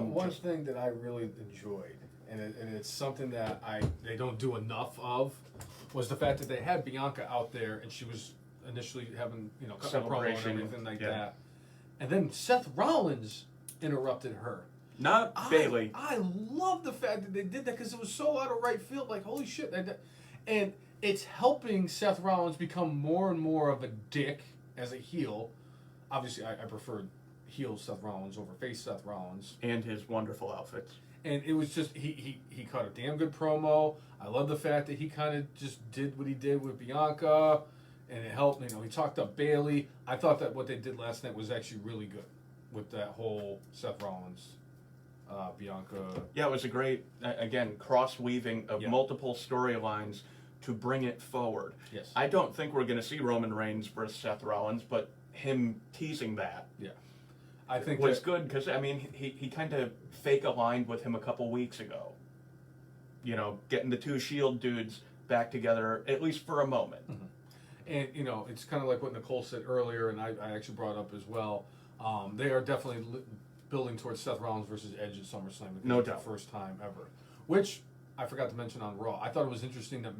one thing that I really enjoyed, and it's something that they don't do enough of, was the fact that they had Bianca out there, and she was initially having celebration and everything like that. And then Seth Rollins interrupted her. Not Bayley. I love the fact that they did that because it was so out of right field. Like, holy shit. And it's helping Seth Rollins become more and more of a dick as a heel. Obviously, I prefer heel Seth Rollins over face Seth Rollins. And his wonderful outfits. And it was just, he cut a damn good promo. I love the fact that he kind of just did what he did with Bianca. And it helped, he talked up Bayley. I thought that what they did last night was actually really good with that whole Seth Rollins, Bianca. Yeah, it was a great, again, cross-weaving of multiple storylines to bring it forward. Yes. I don't think we're going to see Roman Reigns versus Seth Rollins, but him teasing that I think was good because, he kind of fake aligned with him a couple weeks ago. Getting the two Shield dudes back together, at least for a moment. Mm-hmm. And, it's kind of like what Nicole said earlier, and I actually brought up as well. They are definitely building towards Seth Rollins versus Edge at SummerSlam. No doubt. The first time ever. Which I forgot to mention on Raw. I thought it was interesting that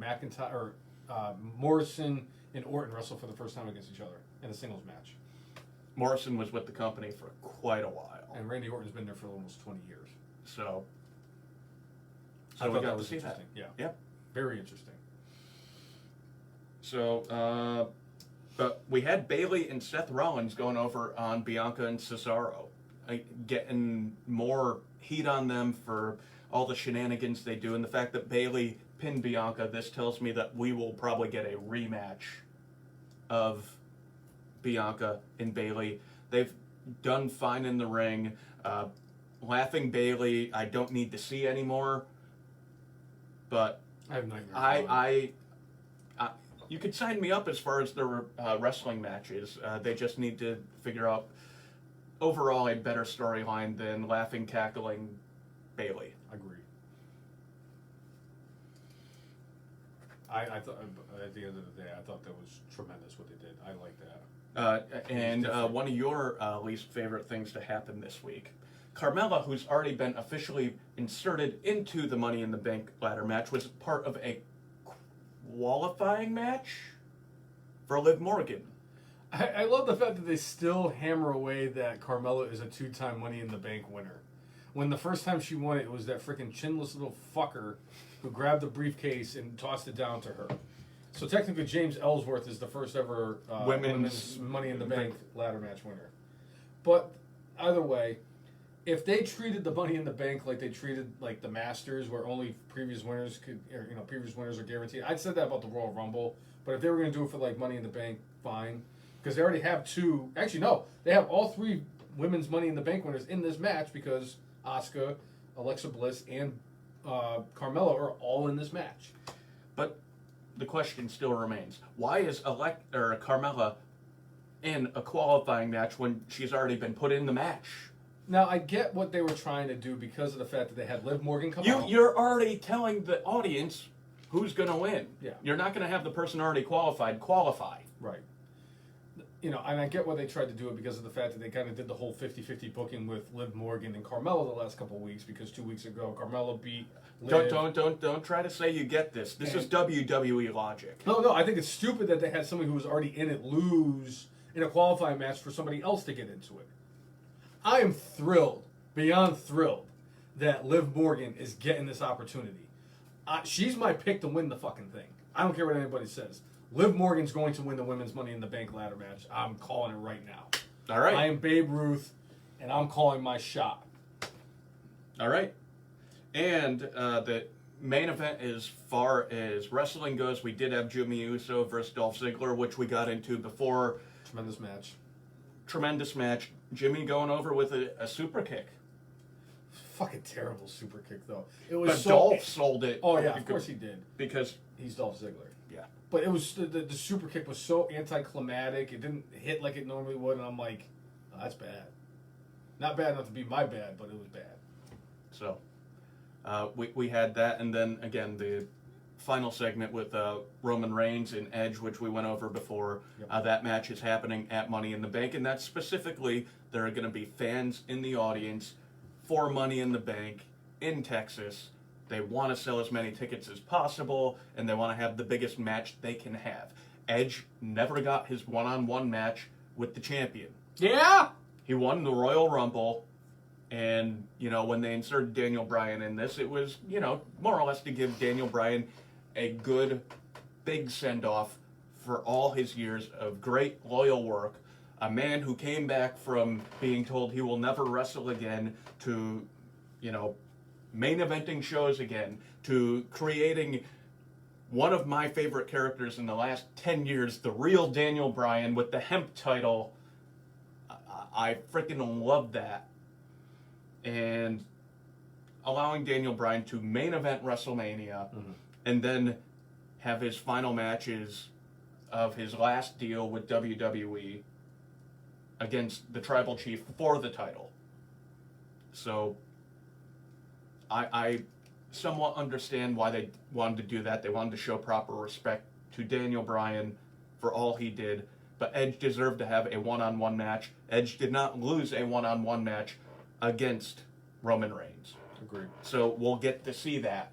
Morrison and Orton wrestled for the first time against each other in a singles match. Morrison was with the company for quite a while. And Randy Orton's been there for almost 20 years. So I we thought got that to was see that. interesting. Yeah. Yep. Very interesting. So, but we had Bayley and Seth Rollins going over on Bianca and Cesaro, getting more heat on them for all the shenanigans they do, and the fact that Bayley pinned Bianca. This tells me that we will probably get a rematch of Bianca and Bayley. They've done fine in the ring. Laughing Bayley, I don't need to see anymore. But I have nightmares. you could sign me up as far as the wrestling matches. They just need to figure out overall a better storyline than laughing, cackling Bayley. Agree. I thought at the end of the day, I thought that was tremendous what they did. I like that. And one of your least favorite things to happen this week. Carmella, who's already been officially inserted into the Money in the Bank ladder match, was part of a qualifying match for Liv Morgan. I love the fact that they still hammer away that Carmella is a 2-time Money in the Bank winner. When the first time she won it, it was that freaking chinless little fucker who grabbed the briefcase and tossed it down to her. So technically, James Ellsworth is the first ever women's Money in the Bank ladder match winner. But either way, if they treated the Money in the Bank like they treated like the Masters, where only previous winners are guaranteed. I'd said that about the Royal Rumble, but if they were going to do it for like Money in the Bank, fine, because they already have two. Actually, no, they have all 3 women's Money in the Bank winners in this match because Asuka, Alexa Bliss, and Carmella are all in this match. But the question still remains: why is Carmella in a qualifying match when she's already been put in the match? Now, I get what they were trying to do because of the fact that they had Liv Morgan come out. You're already telling the audience who's going to win. Yeah. You're not going to have the person already qualified qualify. Right. And I get why they tried to do it because of the fact that they kind of did the whole 50-50 booking with Liv Morgan and Carmella the last couple of weeks because 2 weeks ago, Carmella beat Liv. Don't try to say you get this. This is WWE logic. No, I think it's stupid that they had somebody who was already in it lose in a qualifying match for somebody else to get into it. I am thrilled, beyond thrilled, that Liv Morgan is getting this opportunity. She's my pick to win the fucking thing. I don't care what anybody says. Liv Morgan's going to win the women's Money in the Bank ladder match. I'm calling it right now. All right. I am Babe Ruth, and I'm calling my shot. All right. And the main event, as far as wrestling goes, we did have Jimmy Uso versus Dolph Ziggler, which we got into before. Tremendous match. Jimmy going over with a super kick. Fucking terrible super kick, though. It But was Dolph sold it. Oh, yeah, of course he did. Because he's Dolph Ziggler. Yeah. But it was the super kick was so anticlimactic. It didn't hit like it normally would, and I'm like, oh, that's bad. Not bad enough to be my bad, but it was bad. So, we had that, and then again the final segment with Roman Reigns and Edge, which we went over before. Yep. That match is happening at Money in the Bank, and that's specifically there are going to be fans in the audience for Money in the Bank in Texas. They want to sell as many tickets as possible, and they want to have the biggest match they can have. Edge never got his one-on-one match with the champion. Yeah? He won the Royal Rumble, and, when they inserted Daniel Bryan in this, it was, more or less to give Daniel Bryan a good, big send-off for all his years of great, loyal work. A man who came back from being told he will never wrestle again to, main eventing shows again, to creating one of my favorite characters in the last 10 years, the real Daniel Bryan with the hemp title. I freaking love that. And allowing Daniel Bryan to main event WrestleMania and then have his final matches of his last deal with WWE against the Tribal Chief for the title. So I somewhat understand why they wanted to do that. They wanted to show proper respect to Daniel Bryan for all he did. But Edge deserved to have a one-on-one match. Edge did not lose a one-on-one match against Roman Reigns. Agreed. So we'll get to see that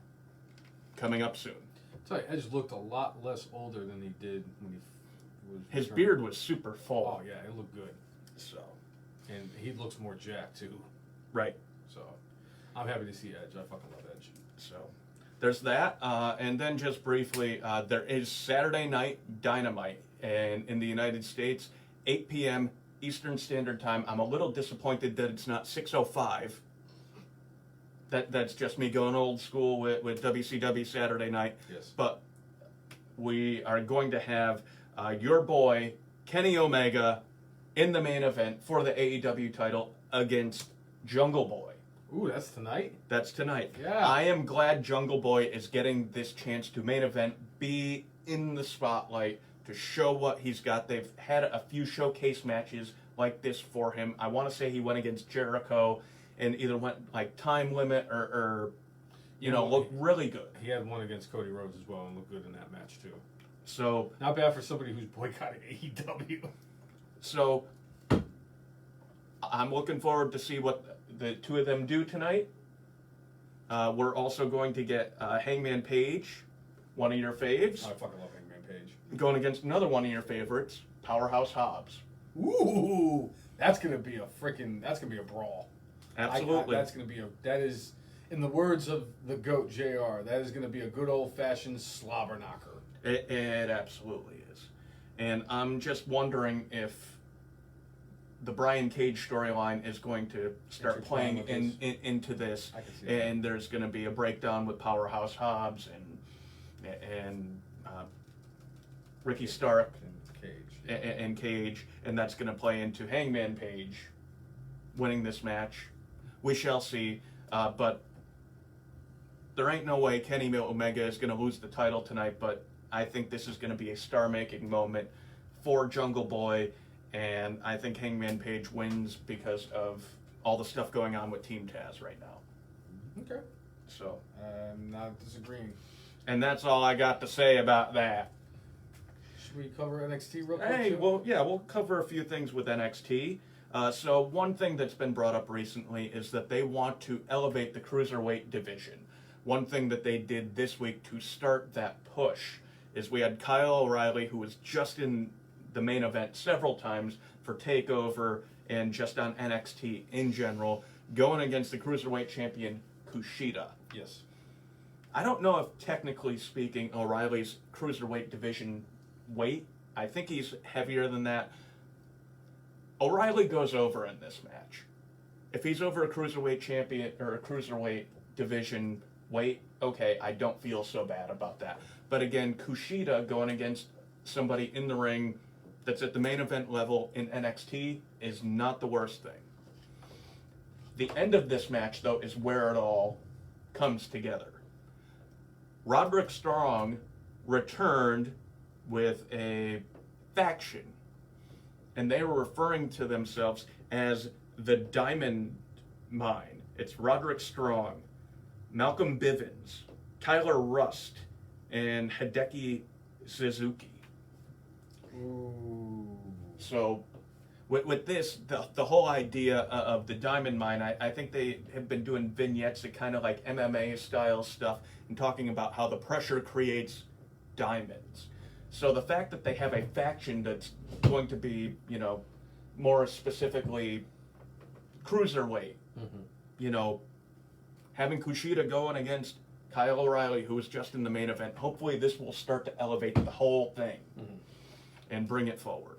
coming up soon. I'll tell you, Edge looked a lot less older than he did when he was... His beard was super full. Oh, yeah, it looked good. So, And he looks more jacked too. right. So I'm happy to see Edge. I fucking love Edge. So, there's that. And then just briefly, there is Saturday Night Dynamite, and in the United States, 8 p.m. Eastern Standard Time. I'm a little disappointed that it's not 6:05. That's just me going old school with WCW Saturday Night. Yes. But we are going to have your boy Kenny Omega in the main event for the AEW title against Jungle Boy. Ooh, that's tonight? That's tonight. Yeah. I am glad Jungle Boy is getting this chance to main event, be in the spotlight, to show what he's got. They've had a few showcase matches like this for him. I want to say he went against Jericho and either went like time limit or looked really good. He had one against Cody Rhodes as well and looked good in that match too. So Not bad for somebody who's boycotting AEW. So I'm looking forward to see what the two of them do tonight. We're also going to get Hangman Page, one of your faves, I fucking love Hangman Page. going against another one of your favorites, Powerhouse Hobbs. Ooh, that's gonna be a brawl. Absolutely. That is, in the words of the GOAT JR, that is gonna be a good old fashioned slobber knocker. It absolutely is. And I'm just wondering if the Brian Cage storyline is going to start playing into this, I can see that. and there's going to be a breakdown with Powerhouse Hobbs and Ricky Stark And Cage. and Cage, and that's going to play into Hangman Page winning this match. We shall see, but there ain't no way Kenny Omega is going to lose the title tonight, but I think this is going to be a star-making moment for Jungle Boy, and I think Hangman Page wins because of all the stuff going on with Team Taz right now. Okay. So, I'm not disagreeing. and that's all I got to say about that. Should we cover NXT real quick? Hey, too? well, yeah, we'll cover a few things with NXT. So one thing that's been brought up recently is that they want to elevate the Cruiserweight division. One thing that they did this week to start that push is we had Kyle O'Reilly, who was just in the main event several times for TakeOver and just on NXT in general, going against the Cruiserweight champion, Kushida. Yes. I don't know if, technically speaking, O'Reilly's Cruiserweight division weight, I think he's heavier than that. O'Reilly goes over in this match. If he's over a Cruiserweight champion or a Cruiserweight division weight, okay, I don't feel so bad about that. But again, Kushida going against somebody in the ring that's at the main event level in NXT is not the worst thing. The end of this match, though, is where it all comes together. Roderick Strong returned with a faction, and they were referring to themselves as the Diamond Mine. It's Roderick Strong, Malcolm Bivens, Tyler Rust, and Hideki Suzuki. Ooh. So with this, the whole idea of the Diamond Mine, I think they have been doing vignettes that kind of like MMA style stuff and talking about how the pressure creates diamonds. So the fact that they have a faction that's going to be, more specifically cruiserweight, having Kushida going against Kyle O'Reilly, who was just in the main event, hopefully this will start to elevate the whole thing and bring it forward.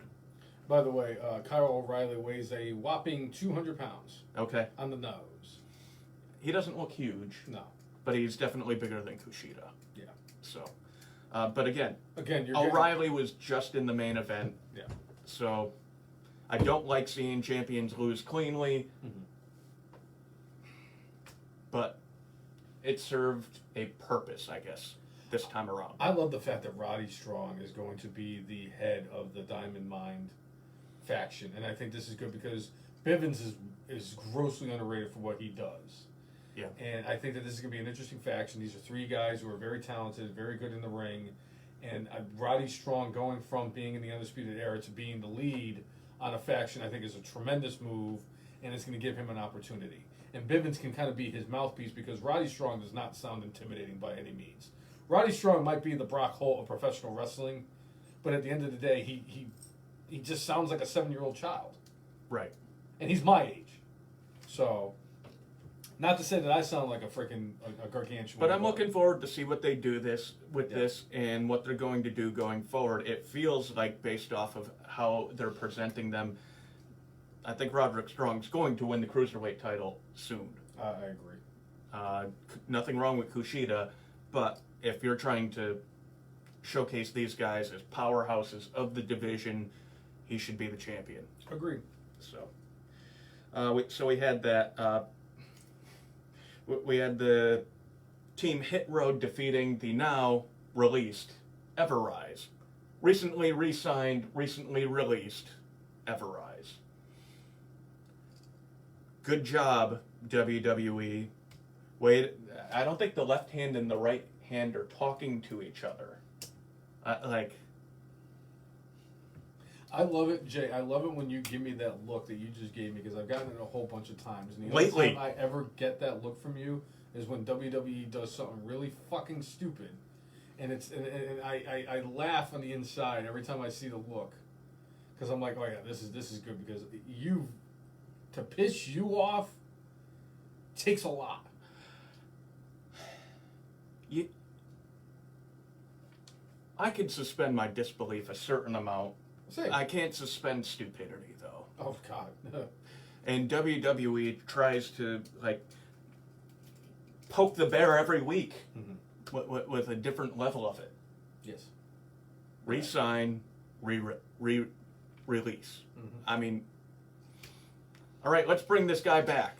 By the way, Kyle O'Reilly weighs a whopping 200 pounds Okay. on the nose. He doesn't look huge, No. but he's definitely bigger than Kushida. Yeah. So, but again, You're O'Reilly was just in the main event. Yeah. So, I don't like seeing champions lose cleanly, but it served a purpose, I guess, this time around. I love the fact that Roddy Strong is going to be the head of the Diamond Mine faction, and I think this is good because Bivens is grossly underrated for what he does. Yeah. And I think that this is going to be an interesting faction. These are three guys who are very talented, very good in the ring, and Roddy Strong going from being in the Undisputed Era to being the lead on a faction, I think is a tremendous move, and it's going to give him an opportunity. And Bivens can kind of be his mouthpiece because Roddy Strong does not sound intimidating by any means. Roddy Strong might be the Brock Holt of professional wrestling, but at the end of the day, he just sounds like a 7-year-old child. Right. and he's my age. So, not to say that I sound like a freaking a gargantuan. But I'm looking forward to see what they do this and what they're going to do going forward. It feels like, based off of how they're presenting them, I think Roderick Strong's going to win the Cruiserweight title soon. I agree. Nothing wrong with Kushida, but if you're trying to showcase these guys as powerhouses of the division, he should be the champion. Agreed. So we had that. We had the team Hit Road defeating the now released Everrise. Recently re-signed, recently released Everrise. Good job, WWE. Wait, I don't think the left hand and the right hand are talking to each other. I love it, Jay. I love it when you give me that look that you just gave me, because I've gotten it a whole bunch of times. And the only Lately. time I ever get that look from you is when WWE does something really fucking stupid, and I laugh on the inside every time I see the look, because I'm like, oh yeah, this is good, because to piss you off takes a lot. I can suspend my disbelief a certain amount. Same. I can't suspend stupidity, though. Oh God. And WWE tries to poke the bear every week with a different level of it. Yes. Re-sign, release. I mean, all right, let's bring this guy back.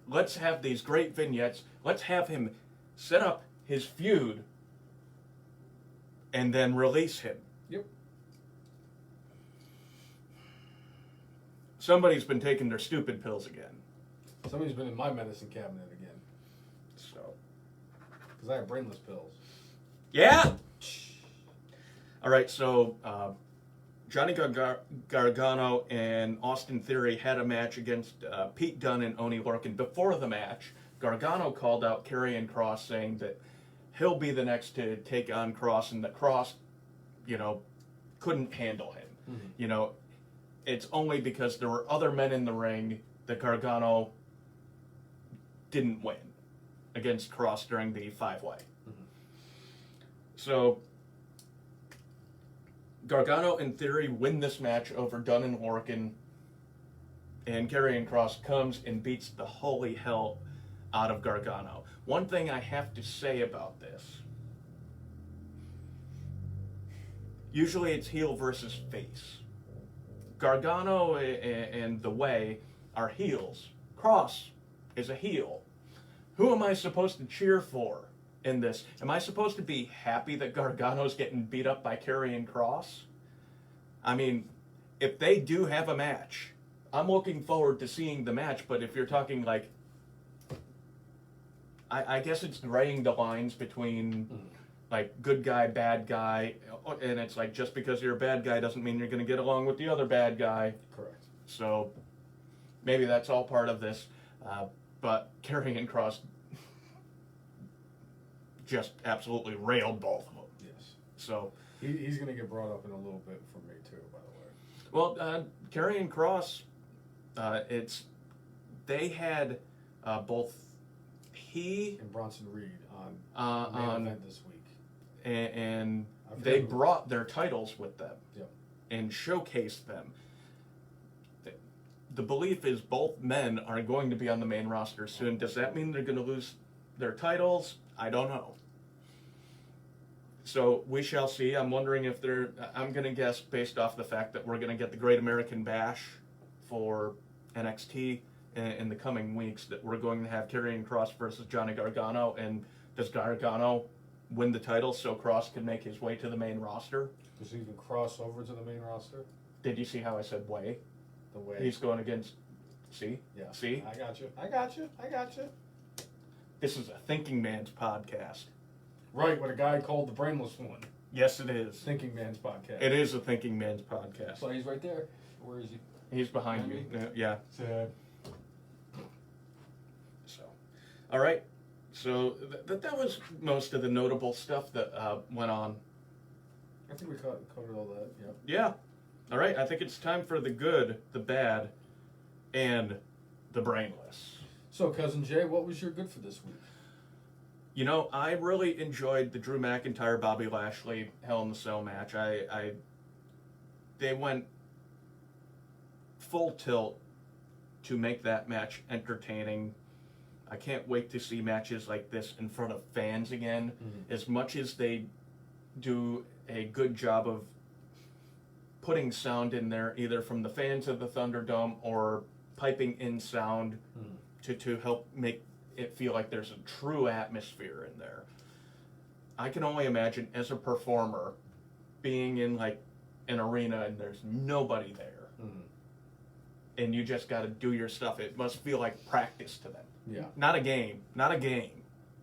Let's have these great vignettes. Let's have him set up his feud and then release him. Yep. Somebody's been taking their stupid pills again. Somebody's been in my medicine cabinet again. So. Because I have brainless pills. Yeah! All right, so Johnny Gargano and Austin Theory had a match against Pete Dunne and Oney Lorcan. Before the match, Gargano called out Karrion Kross, saying that he'll be the next to take on Kross, and that Kross, couldn't handle him. Mm-hmm. It's only because there were other men in the ring that Gargano didn't win against Kross during the five-way. Mm-hmm. So Gargano and Theory win this match over Dunne and Lorcan, and Karrion Kross comes and beats the holy hell out of Gargano. One thing I have to say about this, usually it's heel versus face. Gargano and The Way are heels. Kross is a heel. Who am I supposed to cheer for in this? Am I supposed to be happy that Gargano's getting beat up by Karrion Kross? I mean, if they do have a match, I'm looking forward to seeing the match, but if you're talking I guess it's graying the lines between good guy, bad guy, and it's just because you're a bad guy doesn't mean you're going to get along with the other bad guy. Correct. So maybe that's all part of this, but Karrion Kross just absolutely railed both of them. Yes. So he's going to get brought up in a little bit for me too, by the way. Well, Karrion Kross, they had both he and Bronson Reed on main event this week, and they brought their titles with them. Yep. And showcased them. The belief is both men are going to be on the main roster soon. Does that mean they're going to lose their titles? I don't know. So we shall see. I'm wondering if I'm going to guess, based off the fact that we're going to get the Great American Bash for NXT in the coming weeks, that we're going to have Karrion Kross versus Johnny Gargano. And does Gargano win the title so Kross can make his way to the main roster? Does he even cross over to the main roster? Did you see how I said way? The way. He's going against... See? Yeah. See? I got you. This is a thinking man's podcast. Right, what a guy called the brainless one. Yes, it is. Thinking man's podcast. It is a thinking man's podcast. So he's right there. Where is he? He's behind you. Yeah. Sad. So, all right. So that was most of the notable stuff that went on. I think we covered all that. Yep. Yeah. All right. I think it's time for the good, the bad, and the Brainless. So, Cousin Jay, what was your good for this week? You know, I really enjoyed the Drew McIntyre, Bobby Lashley Hell in the Cell match. They went full tilt to make that match entertaining. I can't wait to see matches like this in front of fans again. Mm-hmm. As much as they do a good job of putting sound in there, either from the fans of the Thunderdome or piping in sound to help make it feel like there's a true atmosphere in there. I can only imagine as a performer being in like an arena and there's nobody there, and you just got to do your stuff. It must feel like practice to them. Yeah. Not a game.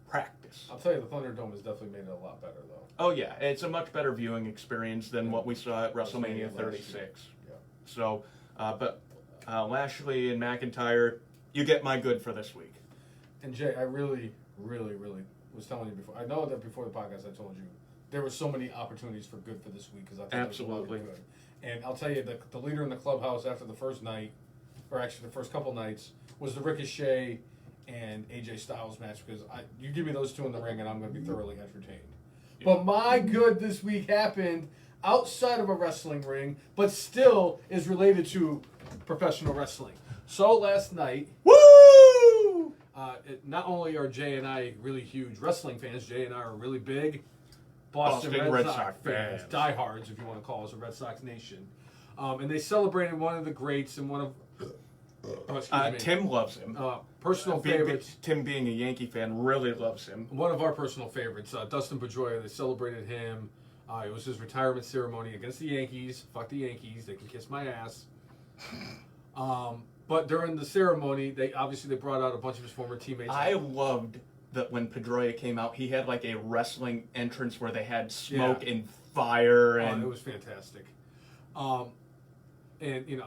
Practice. I'll tell you, the Thunderdome has definitely made it a lot better, though. Oh yeah, it's a much better viewing experience than what we saw at WrestleMania 36. Yeah. So, but Lashley and McIntyre, you get my good for this week. And Jay, I really, really, really was telling you before. I know that before the podcast I told you there were so many opportunities for good for this week because I thought Absolutely. it was good. And I'll tell you, the leader in the clubhouse after the first night, or actually the first couple nights, was the Ricochet and AJ Styles match because you give me those two in the ring and I'm going to be thoroughly entertained. Yeah. But my good this week happened outside of a wrestling ring, but still is related to professional wrestling. So last night, woo! Not only are Jay and I really huge wrestling fans, Jay and I are really big Boston Red Sox Sox fans, diehards, if you want to call us a Red Sox nation. And they celebrated one of the greats and one of Tim loves him. Personal favorites. Tim, being a Yankee fan, really loves him. One of our personal favorites, Dustin Pedroia. They celebrated him. It was his retirement ceremony against the Yankees. Fuck the Yankees. They can kiss my ass. But during the ceremony, they brought out a bunch of his former teammates. I loved that when Pedroia came out, he had like a wrestling entrance where they had smoke and fire, and it was fantastic. And you know,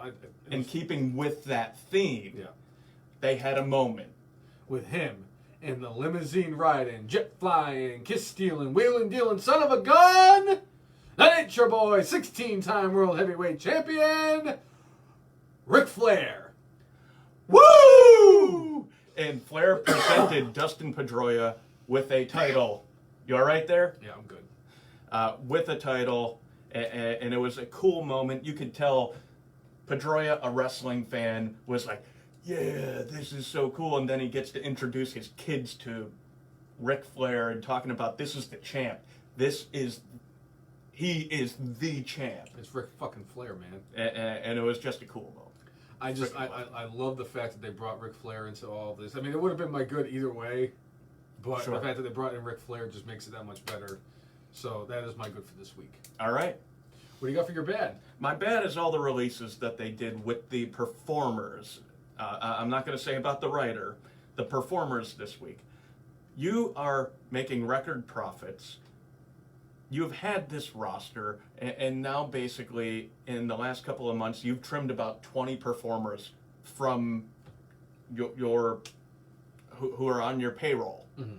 and keeping with that theme, yeah, they had a moment with him and the limousine riding, jet flying, kiss stealing, wheeling dealing, son of a gun. That ain't your boy, 16-time world heavyweight champion, Ric Flair. Woo! And Flair presented Dustin Pedroia with a title. You all right there? Yeah, I'm good. With a title, and it was a cool moment. You could tell Pedroia, a wrestling fan, was like, yeah, this is so cool. And then he gets to introduce his kids to Ric Flair and talking about this is the champ. He is the champ. It's Ric fucking Flair, man. And it was just a cool moment. I love the fact that they brought Ric Flair into all of this. I mean, it would have been my good either way, but the fact that they brought in Ric Flair just makes it that much better. So that is my good for this week. All right. What do you got for your bad? My bad is all the releases that they did with the performers. I'm not going to say about the writer. The performers this week. You are making record profits. You've had this roster, and now basically in the last couple of months, you've trimmed about 20 performers from your who are on your payroll. Mm-hmm.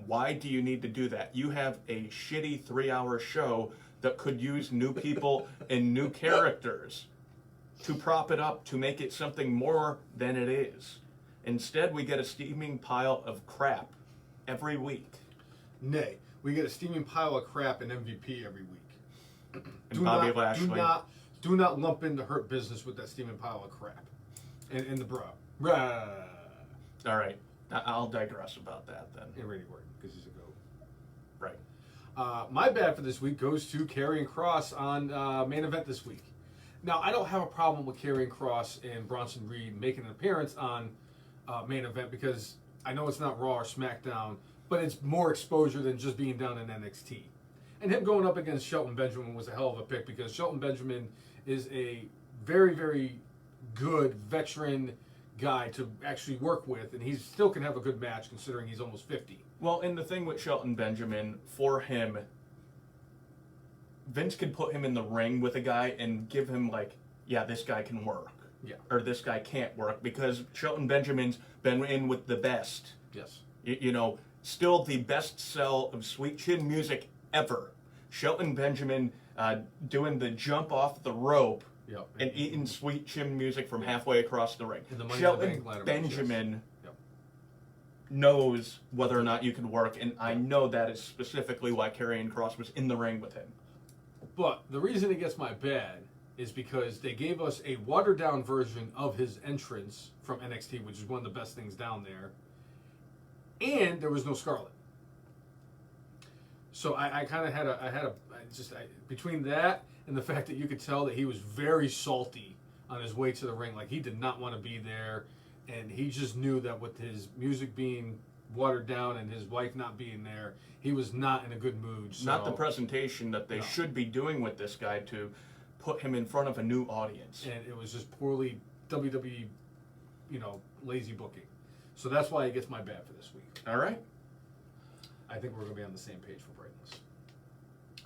Why do you need to do that? You have a shitty 3-hour show that could use new people and new characters to prop it up, to make it something more than it is. Instead, we get a steaming pile of crap every week. Nay, we get a steaming pile of crap and MVP every week. And Bobby Lashley. Do not lump in the Hurt Business with that steaming pile of crap. And the bra. All right. I'll digress about that then. And Randy Orton, because he's a goat. Right. My bad for this week goes to Karrion Kross on Main Event this week. Now, I don't have a problem with Karrion Kross and Bronson Reed making an appearance on Main Event because I know it's not Raw or SmackDown, but it's more exposure than just being down in NXT. And him going up against Shelton Benjamin was a hell of a pick because Shelton Benjamin is a very, very good veteran guy to actually work with, and he still can have a good match considering he's almost 50. Well, and the thing with Shelton Benjamin, for him, Vince could put him in the ring with a guy and give him like, yeah, this guy can work. Yeah. Or this guy can't work because Shelton Benjamin's been in with the best. Yes. You know, still the best sell of Sweet Chin music ever. Shelton Benjamin doing the jump off the rope Yep. and eating sweet chin music from halfway across the ring. And the Money in the Shelton Bank ladder match, Benjamin Yep. knows whether or not you can work, and I know that is specifically why Karrion Kross was in the ring with him. But the reason it gets my bad is because they gave us a watered down version of his entrance from NXT, which is one of the best things down there. And there was no Scarlett. So I kind of had between that and the fact that you could tell that he was very salty on his way to the ring, like he did not want to be there, and he just knew that with his music being watered down and his wife not being there, he was not in a good mood. So, Not the presentation that they should be doing with this guy to put him in front of a new audience. and it was just poorly WWE, lazy booking. So that's why it gets my bad for this week. All right. I think we're going to be on the same page for Brainless.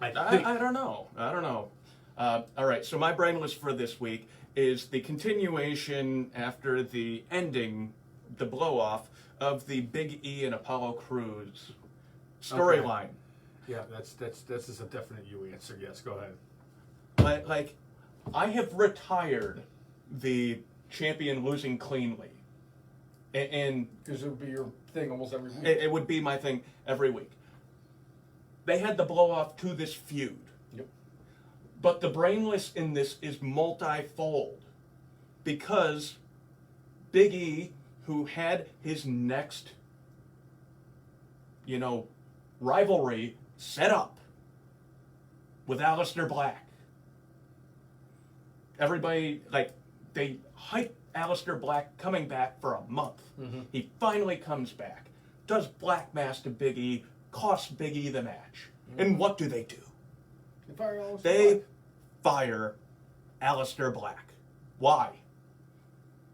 I don't know. All right, so my brainless for this week is the continuation after the ending, the blow-off, of the Big E and Apollo Crews storyline. Yeah, that's just a definite you answer. Yes, go ahead. Like, I have retired the champion losing cleanly. And Because it would be your thing almost every week. it would be my thing every week. They had the blow-off to this feud. Yep. But the brainless in this is multifold. Because Big E, who had his next, rivalry set up with Aleister Black. Everybody, they hyped Aleister Black coming back for a month. Mm-hmm. He finally comes back, does Black Mass to Big E, costs Big E the match. Mm-hmm. And what do? They fire Aleister Black. Why?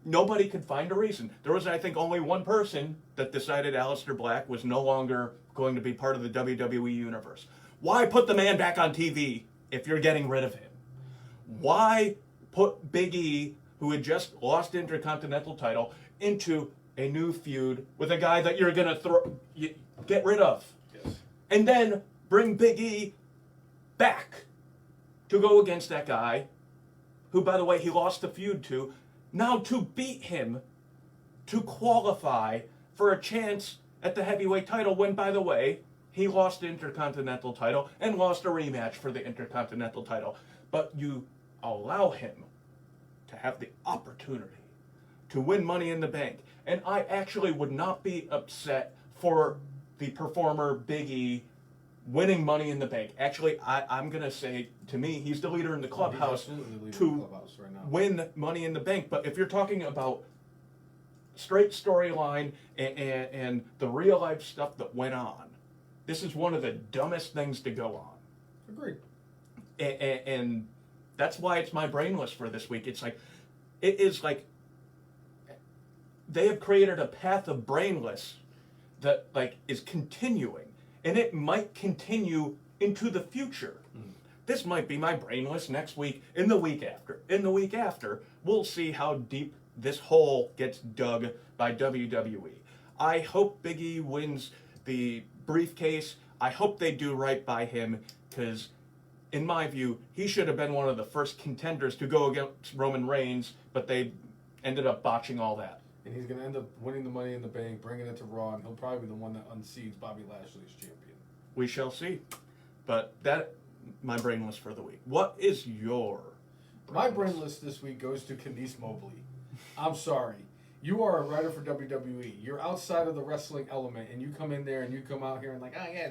Nobody could find a reason. There was, I think, only one person that decided Aleister Black was no longer going to be part of the WWE Universe. Why put the man back on TV if you're getting rid of him? Why put Big E, who had just lost the Intercontinental title, into a new feud with a guy that you're going to get rid of? Yes. And then bring Big E back to go against that guy, who, by the way, he lost the feud to, now to beat him to qualify for a chance at the heavyweight title when, by the way, he lost the Intercontinental title and lost a rematch for the Intercontinental title. But you allow him to have the opportunity to win Money in the Bank. And I actually would not be upset for the performer Big E winning Money in the Bank. Actually, I'm going to say, to me, he's the leader in the clubhouse to win Money in the Bank. But if you're talking about straight storyline and the real life stuff that went on, this is one of the dumbest things to go on. Agreed. And that's why it's my brainless for this week. It is like they have created a path of brainless that is continuing, and it might continue into the future. This might be my brainless next week, in the week after. In the week after, we'll see how deep this hole gets dug by WWE. I hope Big E wins the briefcase. I hope they do right by him, because in my view, he should have been one of the first contenders to go against Roman Reigns, but they ended up botching all that. And he's going to end up winning the Money in the Bank, bringing it to Raw, and he'll probably be the one that unseats Bobby Lashley as champion. We shall see. But that, my brainless for the week. What is your My brainless this week goes to Candice Mobley. I'm sorry. You are a writer for WWE. You're outside of the wrestling element, and you come in there and you come out here and oh yeah,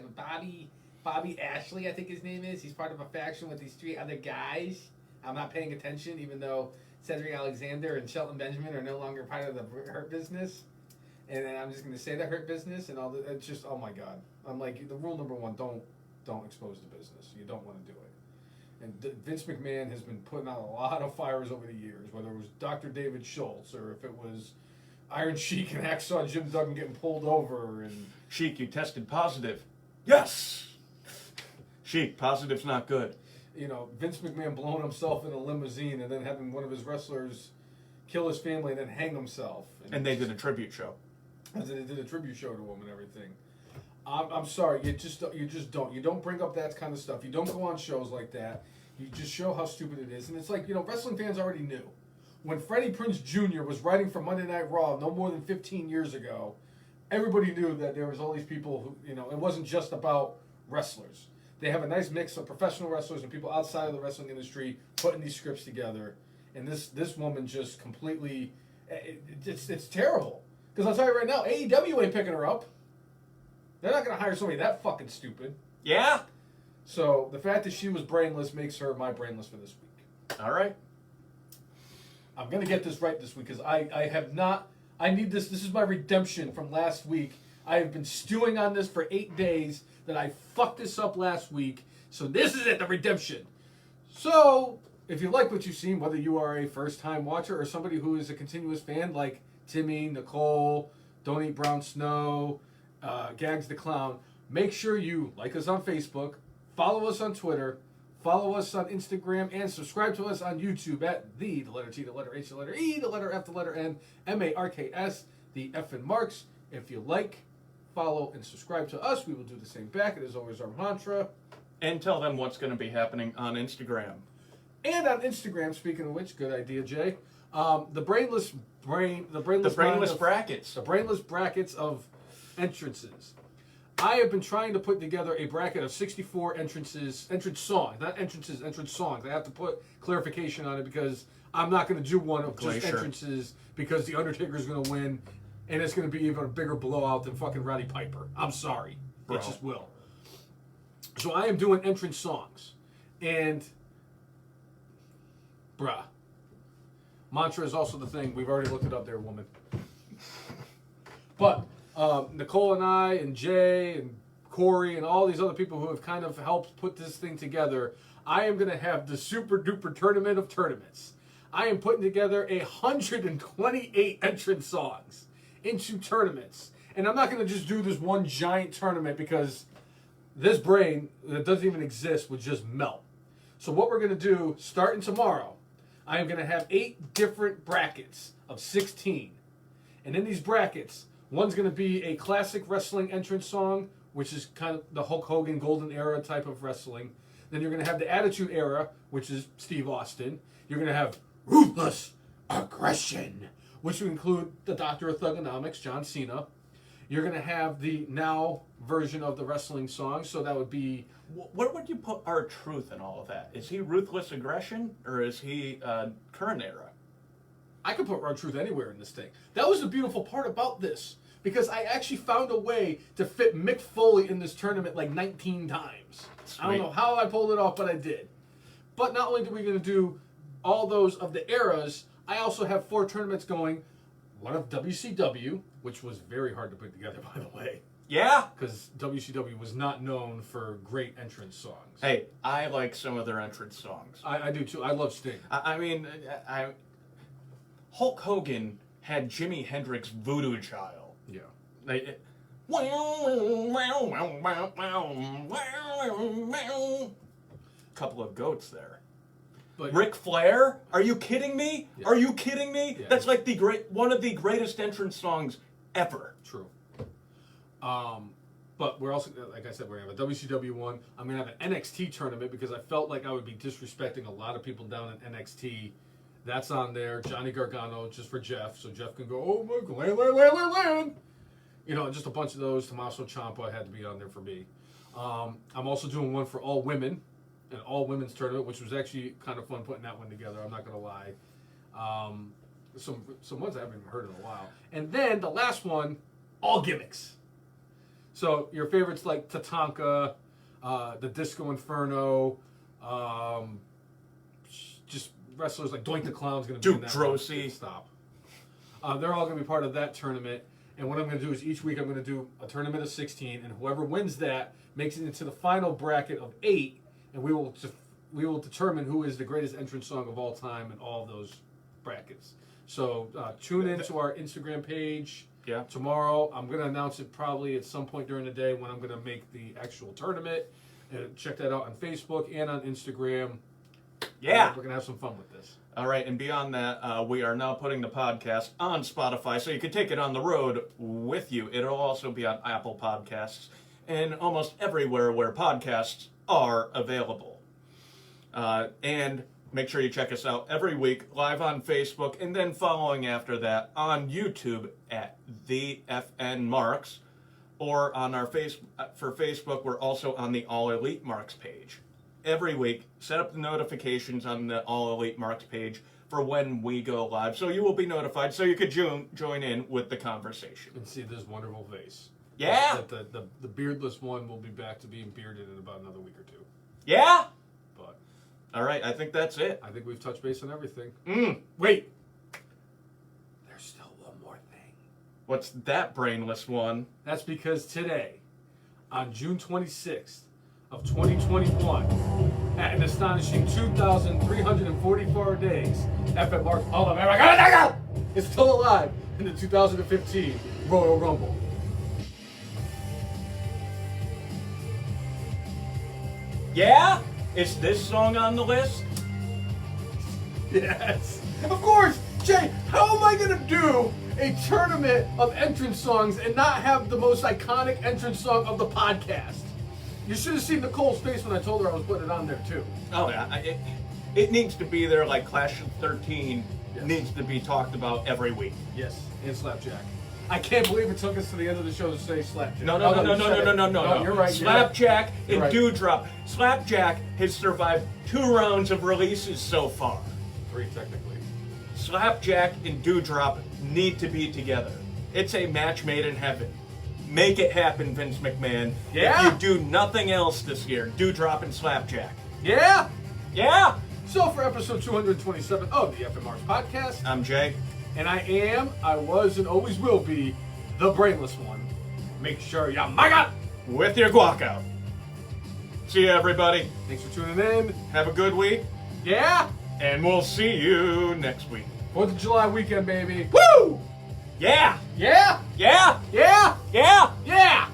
Bobby Ashley, I think his name is. He's part of a faction with these three other guys. I'm not paying attention, even though Cedric Alexander and Shelton Benjamin are no longer part of the Hurt Business. And then I'm just going to say the Hurt Business and all that. It's just, oh my God. I'm like, the rule number one, don't expose the business. You don't want to do it. And Vince McMahon has been putting out a lot of fires over the years, whether it was Dr. David Schultz or if it was Iron Sheik and Hacksaw Jim Duggan getting pulled over. And Sheik, you tested positive. Yes! Sheik, positive's not good. Vince McMahon blowing himself in a limousine and then having one of his wrestlers kill his family and then hang himself. And they did a tribute show. They did a tribute show to him and everything. I'm sorry, you just don't. You don't bring up that kind of stuff. You don't go on shows like that. You just show how stupid it is. And it's like, wrestling fans already knew. When Freddie Prinze Jr. was writing for Monday Night Raw no more than 15 years ago, everybody knew that there was all these people who, it wasn't just about wrestlers. They have a nice mix of professional wrestlers and people outside of the wrestling industry putting these scripts together. And this woman just completely, it's terrible. Because I'll tell you right now, AEW ain't picking her up. They're not going to hire somebody that fucking stupid. Yeah. So the fact that she was brainless makes her my brainless for this week. All right. I'm going to get this right this week because I have not. I need this. This is my redemption from last week. I have been stewing on this for 8 days that I fucked this up last week. So this is it, the redemption. So if you like what you've seen, whether you are a first-time watcher or somebody who is a continuous fan like Timmy, Nicole, Don't Eat Brown Snow, Gags the Clown, make sure you like us on Facebook, follow us on Twitter, follow us on Instagram, and subscribe to us on YouTube at the letter T, the letter H, the letter E, the letter F, the letter N, MARKS, the F and Marks. If you like, follow, and subscribe to us, we will do the same back. It is always our mantra. And tell them what's going to be happening on Instagram. And on Instagram, speaking of which, good idea, Jay. The brainless brackets. The brainless brackets of entrances. I have been trying to put together a bracket of 64 entrance songs. Not entrances, entrance songs. I have to put clarification on it because I'm not going to do one of just entrances because The Undertaker's going to win and it's going to be even a bigger blowout than fucking Roddy Piper. I'm sorry. Bro. It just will. So I am doing entrance songs. And, bruh, mantra is also the thing. We've already looked it up there, woman. But Nicole and I and Jay and Corey and all these other people who have kind of helped put this thing together, I am going to have the super duper tournament of tournaments. I am putting together 128 entrance songs into tournaments. And I'm not going to just do this one giant tournament because this brain that doesn't even exist would just melt. So what we're going to do, starting tomorrow, I am going to have 8 different brackets of 16. And in these brackets, one's going to be a classic wrestling entrance song, which is kind of the Hulk Hogan golden era type of wrestling. Then you're going to have the Attitude Era, which is Steve Austin. You're going to have Ruthless Aggression, which would include the Doctor of Thugonomics, John Cena. You're going to have the now version of the wrestling song, so that would be... Where would you put R-Truth in all of that? Is he Ruthless Aggression, or is he current era? I could put R-Truth anywhere in this thing. That was the beautiful part about this, because I actually found a way to fit Mick Foley in this tournament like 19 times. Sweet. I don't know how I pulled it off, but I did. But not only are we going to do all those of the eras, I also have 4 tournaments going. One of WCW, which was very hard to put together, by the way. Yeah. Because WCW was not known for great entrance songs. Hey, I like some of their entrance songs. I do too. I love Sting. I mean, Hulk Hogan had Jimi Hendrix Voodoo Child. Yeah. Couple of goats there. But Ric Flair? Are you kidding me? Yeah. Are you kidding me? Yeah. That's like one of the greatest entrance songs ever. True. But we're also, like I said, we're going to have a WCW one. I'm going to have an NXT tournament because I felt like I would be disrespecting a lot of people down in NXT. That's on there. Johnny Gargano, just for Jeff, so Jeff can go, oh my God, land. You know, just a bunch of those. Tommaso Ciampa had to be on there for me. I'm also doing one for all women, an all women's tournament, which was actually kind of fun putting that one together. I'm not going to lie. Some ones I haven't even heard in a while. And then the last one, all gimmicks. So your favorites like Tatanka, the Disco Inferno, just wrestlers like Doink the Clown's going to be in that. Duke Drosy. Stop. They're all going to be part of that tournament. And what I'm going to do is each week I'm going to do a tournament of 16, and whoever wins that makes it into the final bracket of 8, and we will determine who is the greatest entrance song of all time in all of those brackets. So tune in to our Instagram page. Yeah. Tomorrow, I'm going to announce it probably at some point during the day when I'm going to make the actual tournament. And check that out on Facebook and on Instagram. Yeah. We're going to have some fun with this. All right, and beyond that, we are now putting the podcast on Spotify, so you can take it on the road with you. It'll also be on Apple Podcasts and almost everywhere where podcasts are available. And make sure you check us out every week live on Facebook, and then following after that on YouTube at the FN Marks, or on our for Facebook, we're also on the All Elite Marks page. Every week, set up the notifications on the All Elite Marks page for when we go live, so you will be notified, so you could join in with the conversation. And see this wonderful face. Yeah. The beardless one will be back to being bearded in about another week or two. Yeah. But All right, I think that's it. I think we've touched base on everything. Wait. There's still one more thing. What's that brainless one? That's because today, on June 26th of 2021, at an astonishing 2,344 days, FN Marks All America is still alive in the 2015 Royal Rumble. Yeah? Is this song on the list? Yes. Of course, Jay, how am I going to do a tournament of entrance songs and not have the most iconic entrance song of the podcast? You should have seen Nicole's face when I told her I was putting it on there, too. Oh, yeah. It needs to be there like Clash of 13 needs to be talked about every week. Yes, and Slapjack. I can't believe it took us to the end of the show to say Slapjack. No. You're right. Slapjack and right. Dewdrop. Slapjack has survived 2 rounds of releases so far. 3, technically. Slapjack and Dewdrop need to be together. It's a match made in heaven. Make it happen, Vince McMahon. Yeah? If you do nothing else this year, Dewdrop and Slapjack. Yeah? Yeah? So for episode 227 of the FN Marks podcast, I'm Jay. and I was, and always will be the brainless one. Make sure you mic up With your guac out. See you, everybody. Thanks for tuning in. Have a good week, Yeah? and we'll see you next week. 4th of July weekend, baby. Woo! Yeah! Yeah? Yeah! Yeah? Yeah! Yeah!